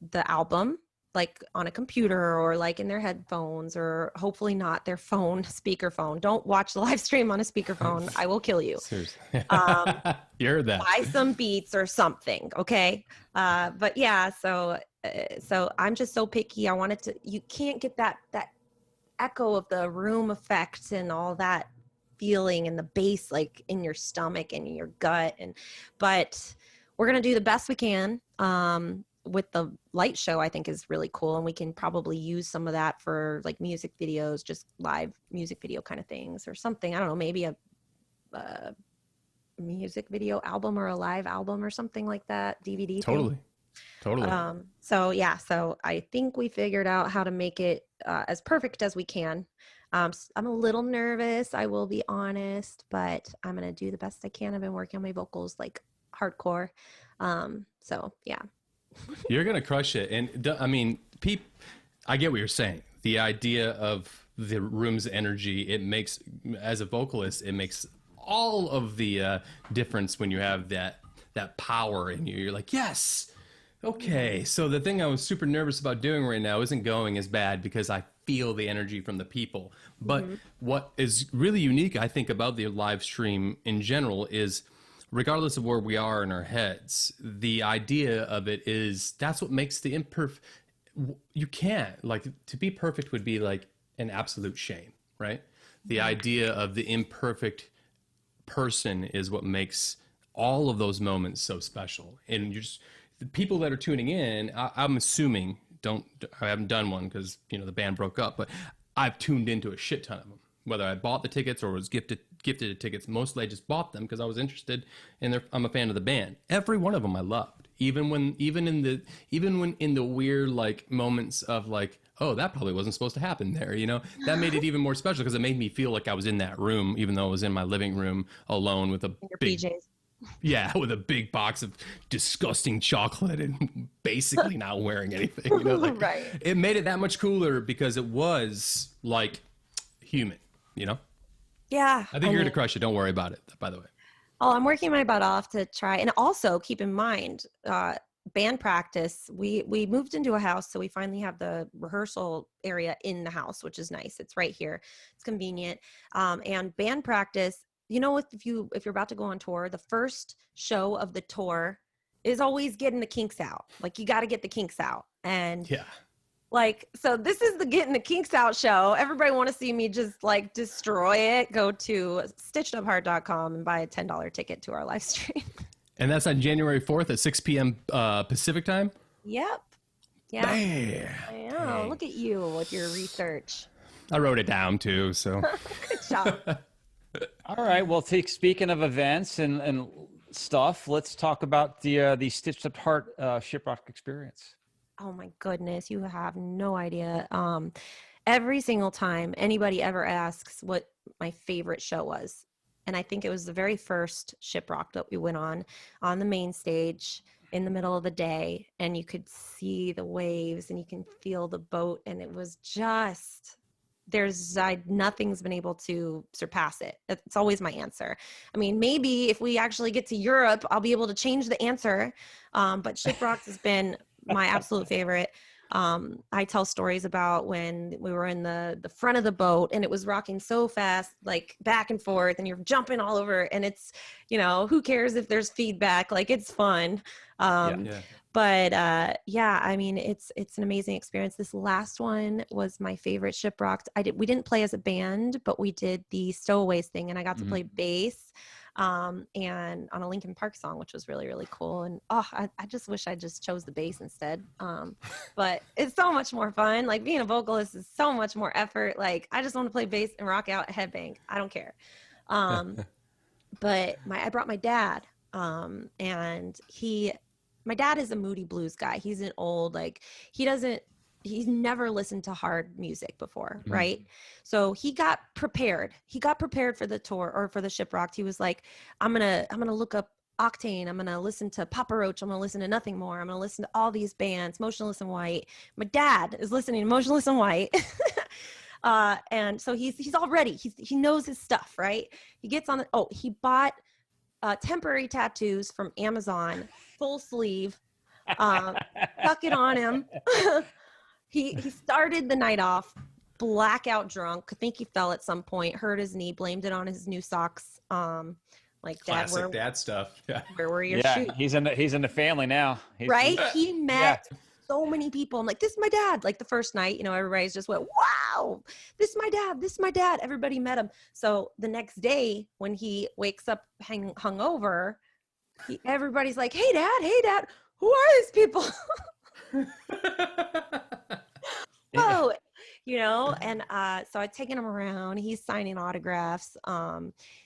C: the album. like on a computer or like in their headphones, or hopefully not their phone, speakerphone. Don't watch the live stream on a speakerphone. I will kill you.
B: Seriously.
C: Um,
B: You heard that.
C: buy some beats or something. Okay. But yeah, so I'm just so picky. I wanted to, you can't get that echo of the room effect and all that feeling and the bass like in your stomach and in your gut. But we're going to do the best we can. With the light show, I think is really cool. And we can probably use some of that for like music videos, just live music video kind of things or something. I don't know, maybe a music video album or a live album or something like that, DVD
B: Totally.
C: thing.
B: Totally.
C: So I think we figured out how to make it as perfect as we can. I'm a little nervous, I will be honest, but I'm going to do the best I can. I've been working on my vocals like hardcore. So yeah.
B: You're going to crush it. And I mean, I get what you're saying. The idea of the room's energy, it makes, as a vocalist, it makes all of the difference when you have that power in you. You're like, yes, okay. So the thing I was super nervous about doing right now isn't going as bad because I feel the energy from the people. But what is really unique, I think, about the live stream in general is, regardless of where we are in our heads, the idea of it is that's what makes the imperfect. You can't, like, to be perfect would be like an absolute shame, right? The idea of the imperfect person is what makes all of those moments so special. And you're just, the people that are tuning in, I'm assuming, I haven't done one because, you know, the band broke up, but I've tuned into a shit ton of them. Whether I bought the tickets or was gifted the tickets, mostly I just bought them because I was interested in I'm a fan of the band. Every one of them I loved. Even in the weird like moments of like, oh, that probably wasn't supposed to happen there, you know? That made it even more special because it made me feel like I was in that room, even though I was in my living room alone with a big
C: PJs.
B: Yeah, with a big box of disgusting chocolate and basically not wearing anything, you know? Like,
C: Right.
B: It made it that much cooler because it was like human, you know?
C: Yeah.
B: I think you're going to crush it. Don't worry about it, by the way.
C: Oh, I'm working my butt off to try. And also keep in mind, band practice, we moved into a house, so we finally have the rehearsal area in the house, which is nice. It's right here. It's convenient. And band practice, you know, if you're about to go on tour, the first show of the tour is always getting the kinks out. Like, you got to get the kinks out. And
B: yeah.
C: Like, so this is the Getting the Kinks Out show. Everybody want to see me just like destroy it. Go to stitchedupheart.com and buy a $10 ticket to our live stream.
B: And that's on January 4th at 6 p.m. Pacific time?
C: Yep. Yeah.
B: Damn.
C: I know. Look at you with your research.
B: I wrote it down too, so.
C: Good job.
A: All right. Well, speaking of events and stuff, let's talk about the Stitched Up Heart ShipRocked experience.
C: Oh my goodness, you have no idea. Every single time anybody ever asks what my favorite show was, and I think it was the very first ShipRocked that we went on the main stage in the middle of the day, and you could see the waves and you can feel the boat, and it was just, nothing's been able to surpass it. It's always my answer. I mean, maybe if we actually get to Europe, I'll be able to change the answer, but ShipRocked has been my absolute favorite. I tell stories about when we were in the front of the boat and it was rocking so fast, like back and forth, and you're jumping all over, and it's, you know, who cares if there's feedback? Like, it's fun. But yeah, I mean, it's an amazing experience. This last one was my favorite, ShipRocked. We didn't play as a band, but we did the Stowaways thing, and I got to play bass. And on a Linkin Park song, which was really, really cool. And I just wish I just chose the bass instead. But it's so much more fun. Like, being a vocalist is so much more effort. Like, I just want to play bass and rock out, headbang. I don't care. But I brought my dad, and my dad is a moody blues guy. He's an old, like, he's never listened to hard music before, right? So he got prepared. He got prepared for the tour, or for the ShipRocked. He was like, I'm gonna look up Octane. I'm gonna listen to Papa Roach. I'm gonna listen to Nothing More. I'm gonna listen to all these bands, Motionless in White. My dad is listening to Motionless in White. And so he's all ready. He knows his stuff, right? He gets on he bought temporary tattoos from Amazon, full sleeve, stuck it on him. he started the night off blackout drunk. I think he fell at some point, hurt his knee, blamed it on his new socks. Like, Dad,
B: Classic dad stuff. Yeah.
C: where were your
A: Yeah,
C: shoes?
A: he's in the family now.
C: Right? He met so many people. I'm like, this is my dad. Like the first night, you know, everybody's just went, wow, this is my dad. This is my dad. Everybody met him. So the next day when he wakes up hungover, everybody's like, hey, Dad, who are these people? Whoa. You know, and so I'd taken him around. He's signing autographs.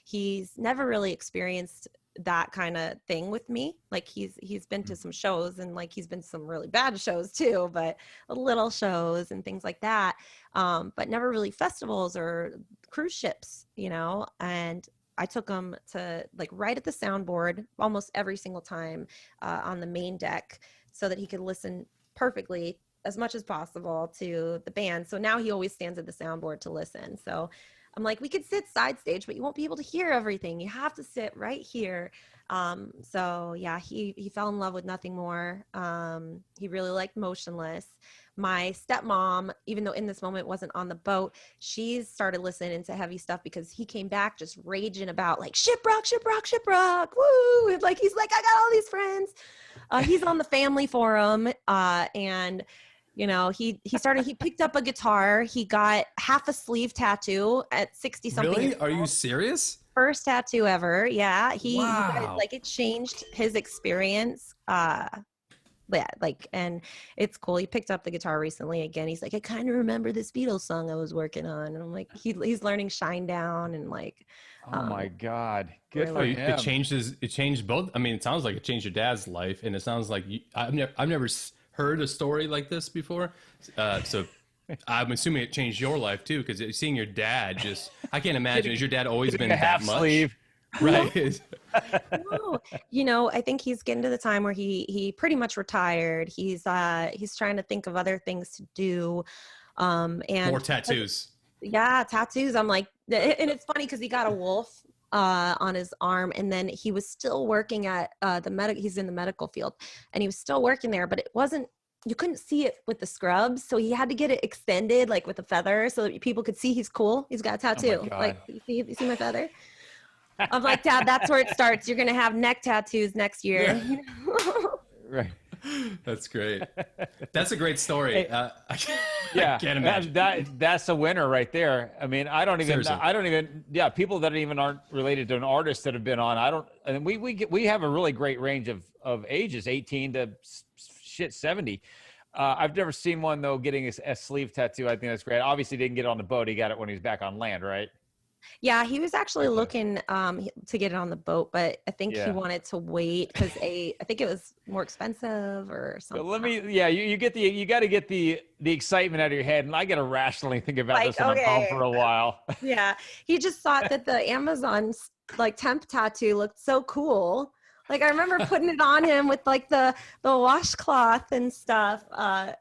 C: He's never really experienced that kind of thing with me. Like he's been to some shows, and like he's been to some really bad shows too, but little shows and things like that. But never really festivals or cruise ships, you know. And I took him to like right at the soundboard almost every single time on the main deck, so that he could listen perfectly as much as possible to the band. So now he always stands at the soundboard to listen. So I'm like, we could sit side stage, but you won't be able to hear everything. You have to sit right here. So yeah, he fell in love with Nothing More. He really liked Motionless. My stepmom, even though in this moment wasn't on the boat, she started listening to heavy stuff because he came back just raging about like ShipRocked, woo! And like he's like, I got all these friends. He's on the family forum, and you know, he picked up a guitar. He got half a sleeve tattoo at 60 something.
B: Really? Are you serious?
C: First tattoo ever. Yeah.
B: Wow.
C: Like it changed his experience. Yeah, like, and it's cool. He picked up the guitar recently again. He's like, I kind of remember this Beatles song I was working on. And I'm like, he's learning Shine Down and like,
A: oh my God. Good for
C: really.
A: him.
B: It changed both. I mean, it sounds like it changed your dad's life, and it sounds like I've never heard a story like this before. So I'm assuming it changed your life too, because seeing your dad I can't imagine. Has your dad always been that much?
A: Sleeve.
B: Right.
C: No. You know, I think he's getting to the time where he pretty much retired. He's trying to think of other things to do. And
B: more tattoos.
C: Yeah, tattoos. I'm like, and it's funny because he got a wolf on his arm, and then he was still working at he's in the medical field, and he was still working there, but you couldn't see it with the scrubs, so he had to get it extended like with a feather so that people could see he's cool. He's got a tattoo. Like, you see my feather? I'm like, Dad, that's where it starts. You're gonna have neck tattoos next year.
A: Yeah. Right.
B: That's great. That's a great story.
A: Hey,
B: I
A: yeah,
B: can't imagine.
A: That's a winner right there. I mean, yeah, people that even aren't related to an artist that have been on. And we have a really great range of ages, 18 to 70. I've never seen one though getting a sleeve tattoo. I think that's great. Obviously didn't get it on the boat. He got it when he was back on land, right?
C: Yeah, he was actually looking to get it on the boat, but I think he wanted to wait because I think it was more expensive or something.
A: But you got to get the excitement out of your head, and I got to rationally think about this and I'm home for a while.
C: Yeah, he just thought that the Amazon like temp tattoo looked so cool. Like I remember putting it on him with like the washcloth and stuff,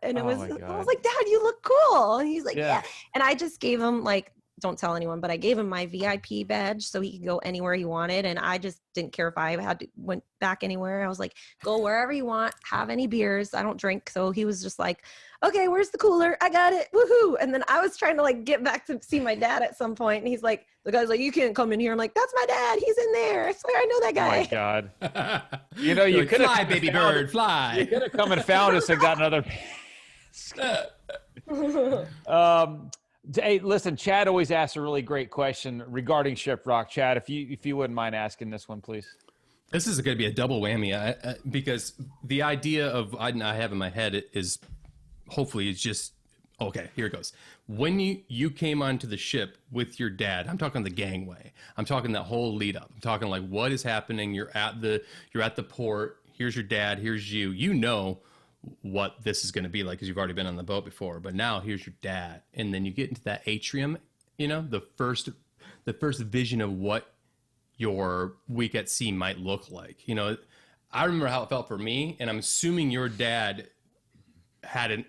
C: and I was like, Dad, you look cool. And he's like, yeah. And I just gave him like, don't tell anyone, but I gave him my VIP badge so he could go anywhere he wanted. And I just didn't care if I went back anywhere. I was like, go wherever you want, have any beers. I don't drink. So he was just like, okay, where's the cooler? I got it. Woohoo. And then I was trying to like get back to see my dad at some point. And he's like, the guy's like, you can't come in here. I'm like, that's my dad. He's in there. I swear I know that guy.
A: Oh my God. You know, you could have
B: fly, baby bird, fly.
A: You could have come and found us and got another. Hey, listen, Chad always asks a really great question regarding ShipRocked. Chad, if you wouldn't mind asking this one, please.
B: This is going to be a double whammy because the idea of I have in my head is hopefully it's just okay. Here it goes. When you came onto the ship with your dad, I'm talking the gangway. I'm talking that whole lead up. I'm talking like what is happening. You're at the port. Here's your dad. Here's you. You know what this is going to be like because you've already been on the boat before, but now here's your dad, and then you get into that atrium, you know, the first vision of what your week at sea might look like. You know, I remember how it felt for me, and I'm assuming your dad had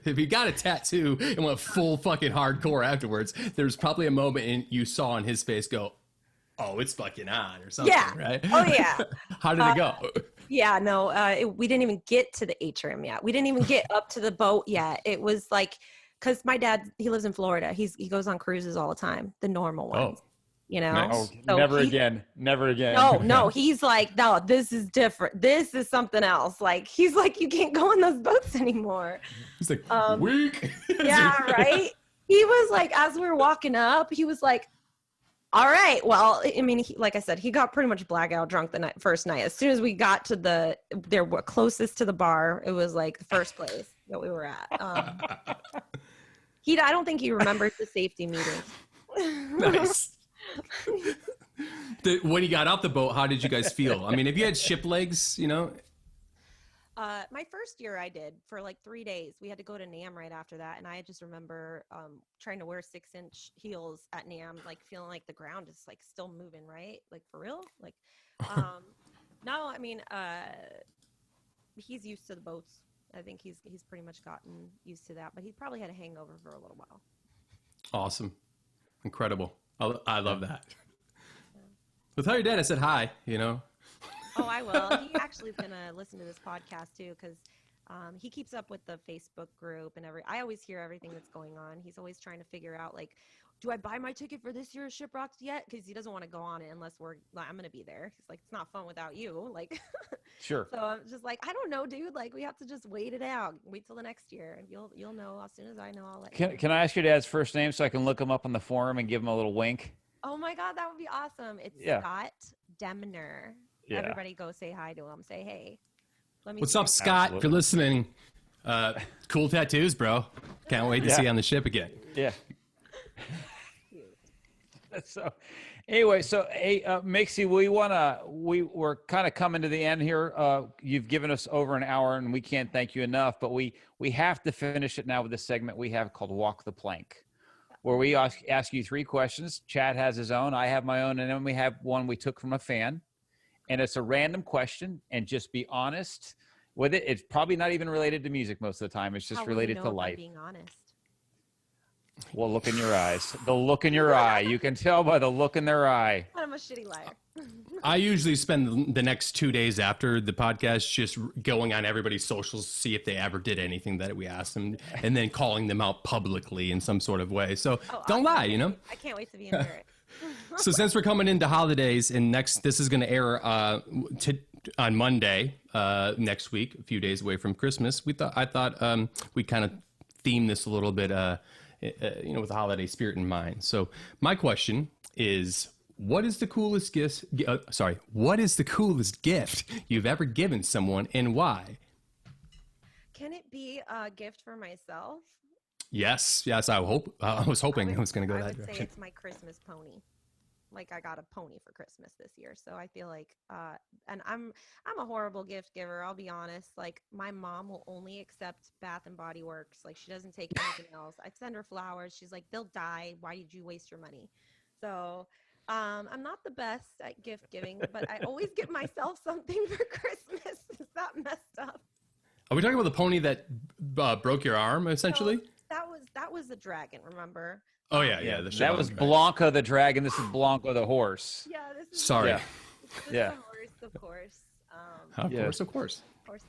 B: if he got a tattoo and went full fucking hardcore afterwards, there's probably a moment you saw in his face go, oh, it's fucking on or something,
C: Yeah.
B: right?
C: Oh yeah.
B: How did it go?
C: Yeah, no, we didn't even get to the atrium yet. We didn't even get up to the boat yet. It was like, because my dad, he lives in Florida. He goes on cruises all the time, the normal ones, you know?
B: nice.
A: Oh,
C: So
A: never again. Never again.
C: No, he's like, no, this is different. This is something else. Like, he's like, you can't go on those boats anymore.
B: He's like, weak.
C: Yeah, right? He was like, as we were walking up, he was like, all right, well, I mean, like I said, he got pretty much blackout drunk the first night. As soon as we got to they were closest to the bar, it was like the first place that we were at. I don't think he remembers the safety meeting.
B: Nice. When you got out the boat, how did you guys feel? I mean, if you had ship legs, you know.
C: My first year I did for like 3 days. We had to go to NAM right after that. And I just remember trying to wear 6-inch heels at NAM, like feeling like the ground is like still moving, right? Like for real? Like, no, I mean, he's used to the boats. I think he's pretty much gotten used to that, but he probably had a hangover for a little while.
B: Awesome. Incredible. I love that. Well, tell your dad I said hi, you know.
C: Oh, I will. He actually is going to listen to this podcast too, because he keeps up with the Facebook group and I always hear everything that's going on. He's always trying to figure out, like, do I buy my ticket for this year's ShipRocked yet? Because he doesn't want to go on it unless I'm going to be there. He's like, it's not fun without you. Like,
A: Sure.
C: So I'm just like, I don't know, dude. Like, we have to just wait it out. Wait till the next year, and you'll know as soon as I know. I'll let you know.
A: Can I ask your dad's first name so I can look him up on the forum and give him a little wink?
C: Oh my God, that would be awesome. It's Scott Demner.
A: Yeah.
C: Everybody go say hi to him. Say hey.
B: What's up, Scott? Absolutely. If you're listening, cool tattoos, bro. Can't wait to see you on the ship again.
A: Yeah. So anyway, hey, Mixi, we're kind of coming to the end here. You've given us over an hour and we can't thank you enough, but we have to finish it now with this segment we have called Walk the Plank, where we ask you 3 questions. Chad has his own, I have my own, and then we have one we took from a fan. And it's a random question, and just be honest with it. It's probably not even related to music most of the time. It's just related to life.
C: Being honest.
A: Well, look in your eyes. The look in your eye. You can tell by the look in their eye.
C: I'm a shitty liar.
B: I usually spend the next 2 days after the podcast just going on everybody's socials to see if they ever did anything that we asked them, and then calling them out publicly in some sort of way. So don't lie, you know?
C: I can't wait to be in it.
B: So since we're coming into holidays, and this is going to air on Monday next week, a few days away from Christmas, I thought we'd kind of theme this a little bit, with the holiday spirit in mind. So my question is, what is the coolest gift you've ever given someone, and why?
C: Can it be a gift for myself?
B: Yes. I was hoping it was going to go that
C: direction. I would say it's my Christmas pony. Like, I got a pony for Christmas this year, so I feel like, and I'm a horrible gift giver. I'll be honest. Like, my mom will only accept Bath and Body Works. Like, she doesn't take anything else. I'd send her flowers. She's like, they'll die. Why did you waste your money? So, I'm not the best at gift giving, but I always get myself something for Christmas. Is that messed up?
B: Are we talking about the pony that broke your arm, essentially?
C: No, that was a dragon. Remember?
B: Oh yeah.
A: That was Blanca the dragon. This is Blanca the horse.
C: Yeah, this is.
B: Sorry.
C: This is the horse, of course.
B: Of course.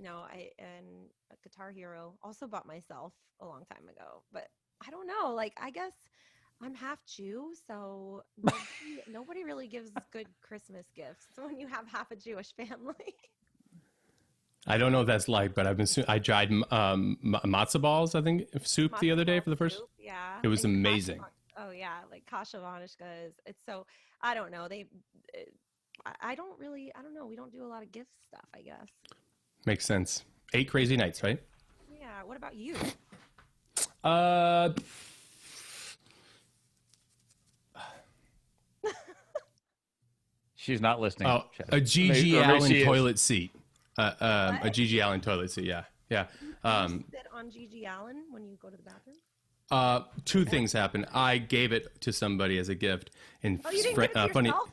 C: No, and a Guitar Hero also bought myself a long time ago, but I don't know. Like, I guess I'm half Jew, so nobody really gives good Christmas gifts when you have half a Jewish family.
B: I don't know what that's like, but I tried matzo balls, I think, soup the other day for the first.
C: Soup, yeah.
B: It was amazing.
C: Oh yeah, like kasha vanishka is. It's so, I don't know. I don't know. We don't do a lot of gift stuff, I guess.
B: Makes sense. 8 crazy nights, right?
C: Yeah. What about you?
A: She's not listening.
B: Oh, a G.G. Allen toilet seat. A G.G. Allen toilet seat, yeah.
C: You sit on G.G. Allen when you go to the bathroom?
B: 2 things happened. I gave it to somebody as a gift, and
C: you didn't give it to yourself?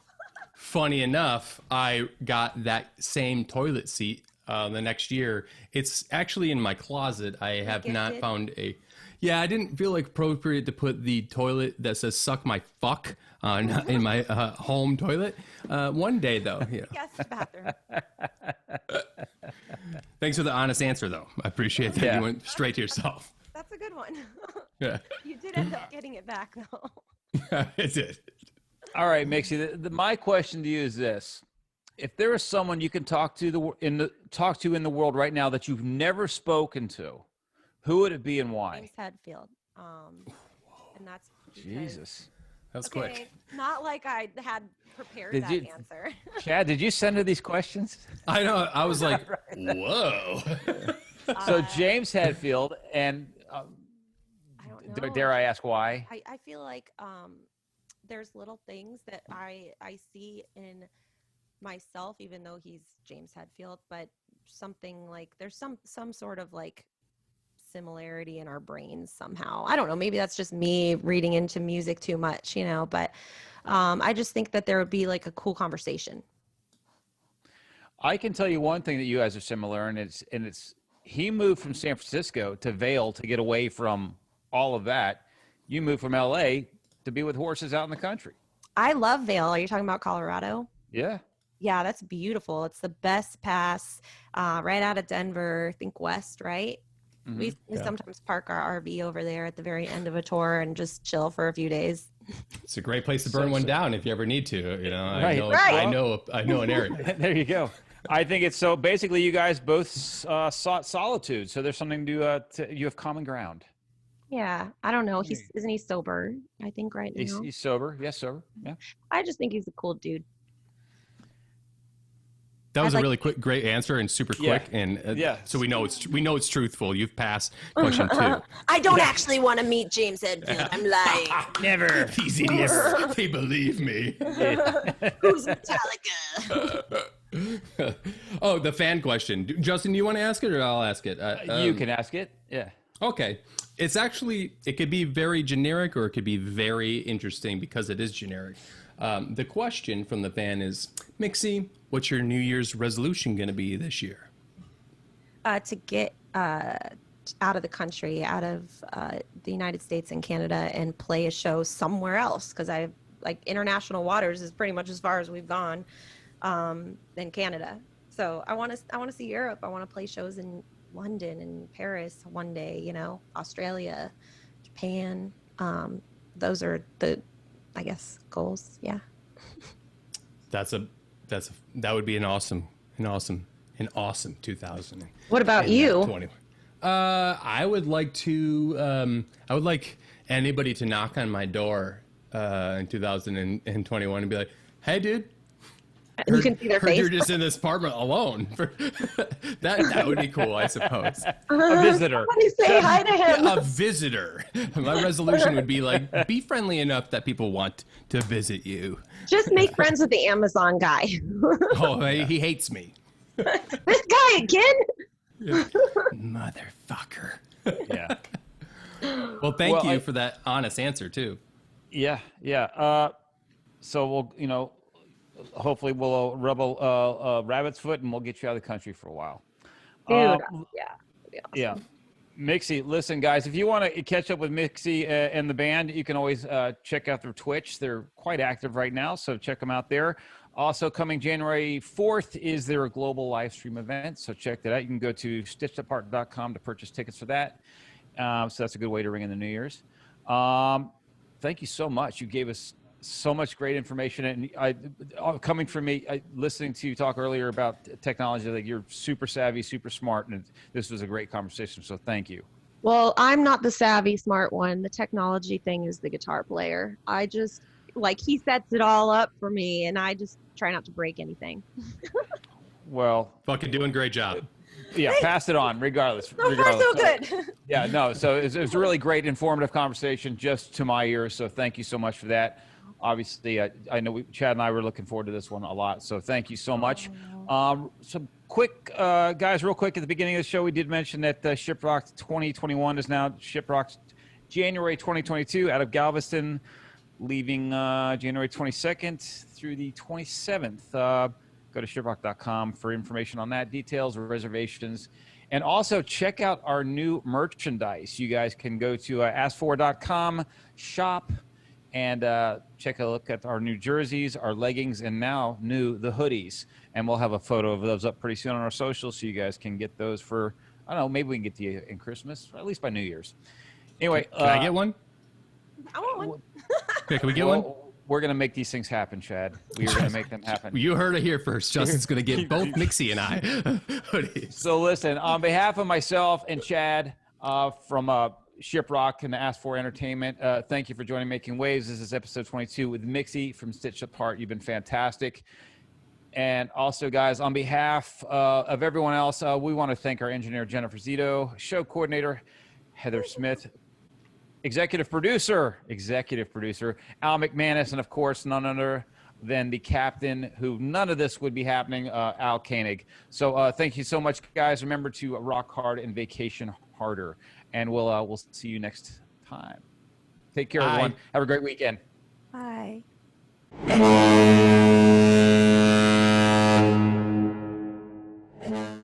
B: funny enough, I got that same toilet seat the next year. It's actually in my closet. I have not found a. Yeah, I didn't feel like appropriate to put the toilet that says "suck my fuck" in my home toilet. One day, though. Yeah.
C: Guest bathroom.
B: Thanks for the honest answer, though. I appreciate that. You went straight to yourself.
C: That's a good one.
B: Yeah.
C: You did end up getting it back, though.
B: Yeah, I did.
A: All right, Mixi. My question to you is this: if there is someone you can talk to in the world right now that you've never spoken to, who would it be and why?
C: James Hetfield. And that's
A: Jesus.
B: That was quick.
C: Not like I had prepared that answer.
A: Chad, did you send her these questions?
B: I know. I was like, whoa.
A: So James Hetfield, and
C: I don't know.
A: dare I ask why?
C: I feel like there's little things that I see in myself, even though he's James Hetfield, but something like there's some sort of like similarity in our brains somehow. I don't know, maybe that's just me reading into music too much, but I just think that there would be like a cool conversation.
A: I can tell you one thing that you guys are similar, and it's he moved from San Francisco to Vail to get away from all of that. You moved from LA to be with horses out in the country.
C: I love Vail. Are you talking about Colorado?
A: Yeah.
C: Yeah, that's beautiful. It's the best pass right out of Denver, I think west, right? Mm-hmm. We sometimes park our RV over there at the very end of a tour and just chill for a few days.
B: It's a great place to burn one down if you ever need to.
A: Right.
B: I know an area.
A: There you go. I think it's so. Basically, you guys both sought solitude, so there's something to you have common ground.
C: Yeah, I don't know. Isn't he sober? I think right now.
A: He's sober. Yes, sober. Yeah.
C: I just think he's a cool dude.
B: That was a really great answer and super quick, and so we know it's truthful. You've passed question 2.
C: I don't actually want to meet James Hetfield. I'm lying.
A: Never.
B: These idiots, they believe me.
C: Who's Metallica?
B: Oh, the fan question. Justin, do you want to ask it or I'll ask it?
A: You can ask it. Yeah.
B: Okay. It could be very generic or it could be very interesting because it is generic. The question from the fan is, Mixi, what's your New Year's resolution going to be this year?
C: To get out of the country, out of the United States and Canada, and play a show somewhere else, because international waters is pretty much as far as we've gone in Canada. So I want to see Europe. I want to play shows in London and Paris one day. Australia, Japan. Those are the, I guess, goals. Yeah.
B: That would be an awesome 2000.
C: What about you?
B: I would like anybody to knock on my door in 2021 and be like, "Hey, dude,
C: you can see their face.
B: You're just in this apartment alone." That would be cool, I suppose.
A: A visitor.
C: When you say hi to him.
B: A visitor. My resolution would be like, be friendly enough that people want to visit you.
C: Just make friends with the Amazon guy.
B: Oh, he hates me.
C: This guy again?
B: Yeah. Motherfucker.
A: Yeah.
B: Well, thank you for that honest answer too.
A: Yeah. So we'll, hopefully we'll rub a rabbit's foot and we'll get you out of the country for a while.
C: Dude, yeah.
A: Yeah. Mixi, listen, guys, if you want to catch up with Mixi and the band, you can always check out their Twitch. They're quite active right now, so check them out there. Also coming January 4th is their global live stream event, so check that out. You can go to stitchedapart.com to purchase tickets for that. So that's a good way to ring in the New Year's. Thank you so much. You gave us so much great information, and coming from me, listening to you talk earlier about technology, like you're super savvy, super smart, and this was a great conversation. So thank you.
C: Well, I'm not the savvy, smart one. The technology thing is the guitar player. I just he sets it all up for me, and I just try not to break anything.
A: Well,
B: fucking doing a great job.
A: Yeah, pass it on, regardless.
C: So far, so good.
A: Yeah, no. So it was a really great, informative conversation, just to my ears. So thank you so much for that. Obviously, I know Chad and I were looking forward to this one a lot. So thank you so much. Some quick, guys, real quick at the beginning of the show, we did mention that ShipRocked 2021 is now ShipRocked January 2022 out of Galveston, leaving January 22nd through the 27th. Go to ShipRocked.com for information on that, details, reservations. And also check out our new merchandise. You guys can go to ask4.com, shop, and check a look at our new jerseys, our leggings, and now the hoodies. And we'll have a photo of those up pretty soon on our socials so you guys can get those for, I don't know, maybe we can get to you in Christmas, or at least by New Year's. Anyway.
B: Can I get one?
C: I want one.
B: Okay, can we get one?
A: We're going to make these things happen, Chad. We are going to make them happen.
B: You heard it here first. Justin's going to get both Mixi and I hoodies.
A: So listen, on behalf of myself and Chad from ShipRocked and the Ask For Entertainment, thank you for joining Making Waves. This is episode 22 with Mixi from Stitched Apart. You've been fantastic. And also, guys, on behalf of everyone else, we want to thank our engineer, Jennifer Zito, show coordinator, Heather Smith, executive producer, Al McManus, and of course, none other than the captain who none of this would be happening, Al Koenig. So thank you so much, guys. Remember to rock hard and vacation harder. And we'll see you next time. Take care, everyone. Have a great weekend.
C: Bye.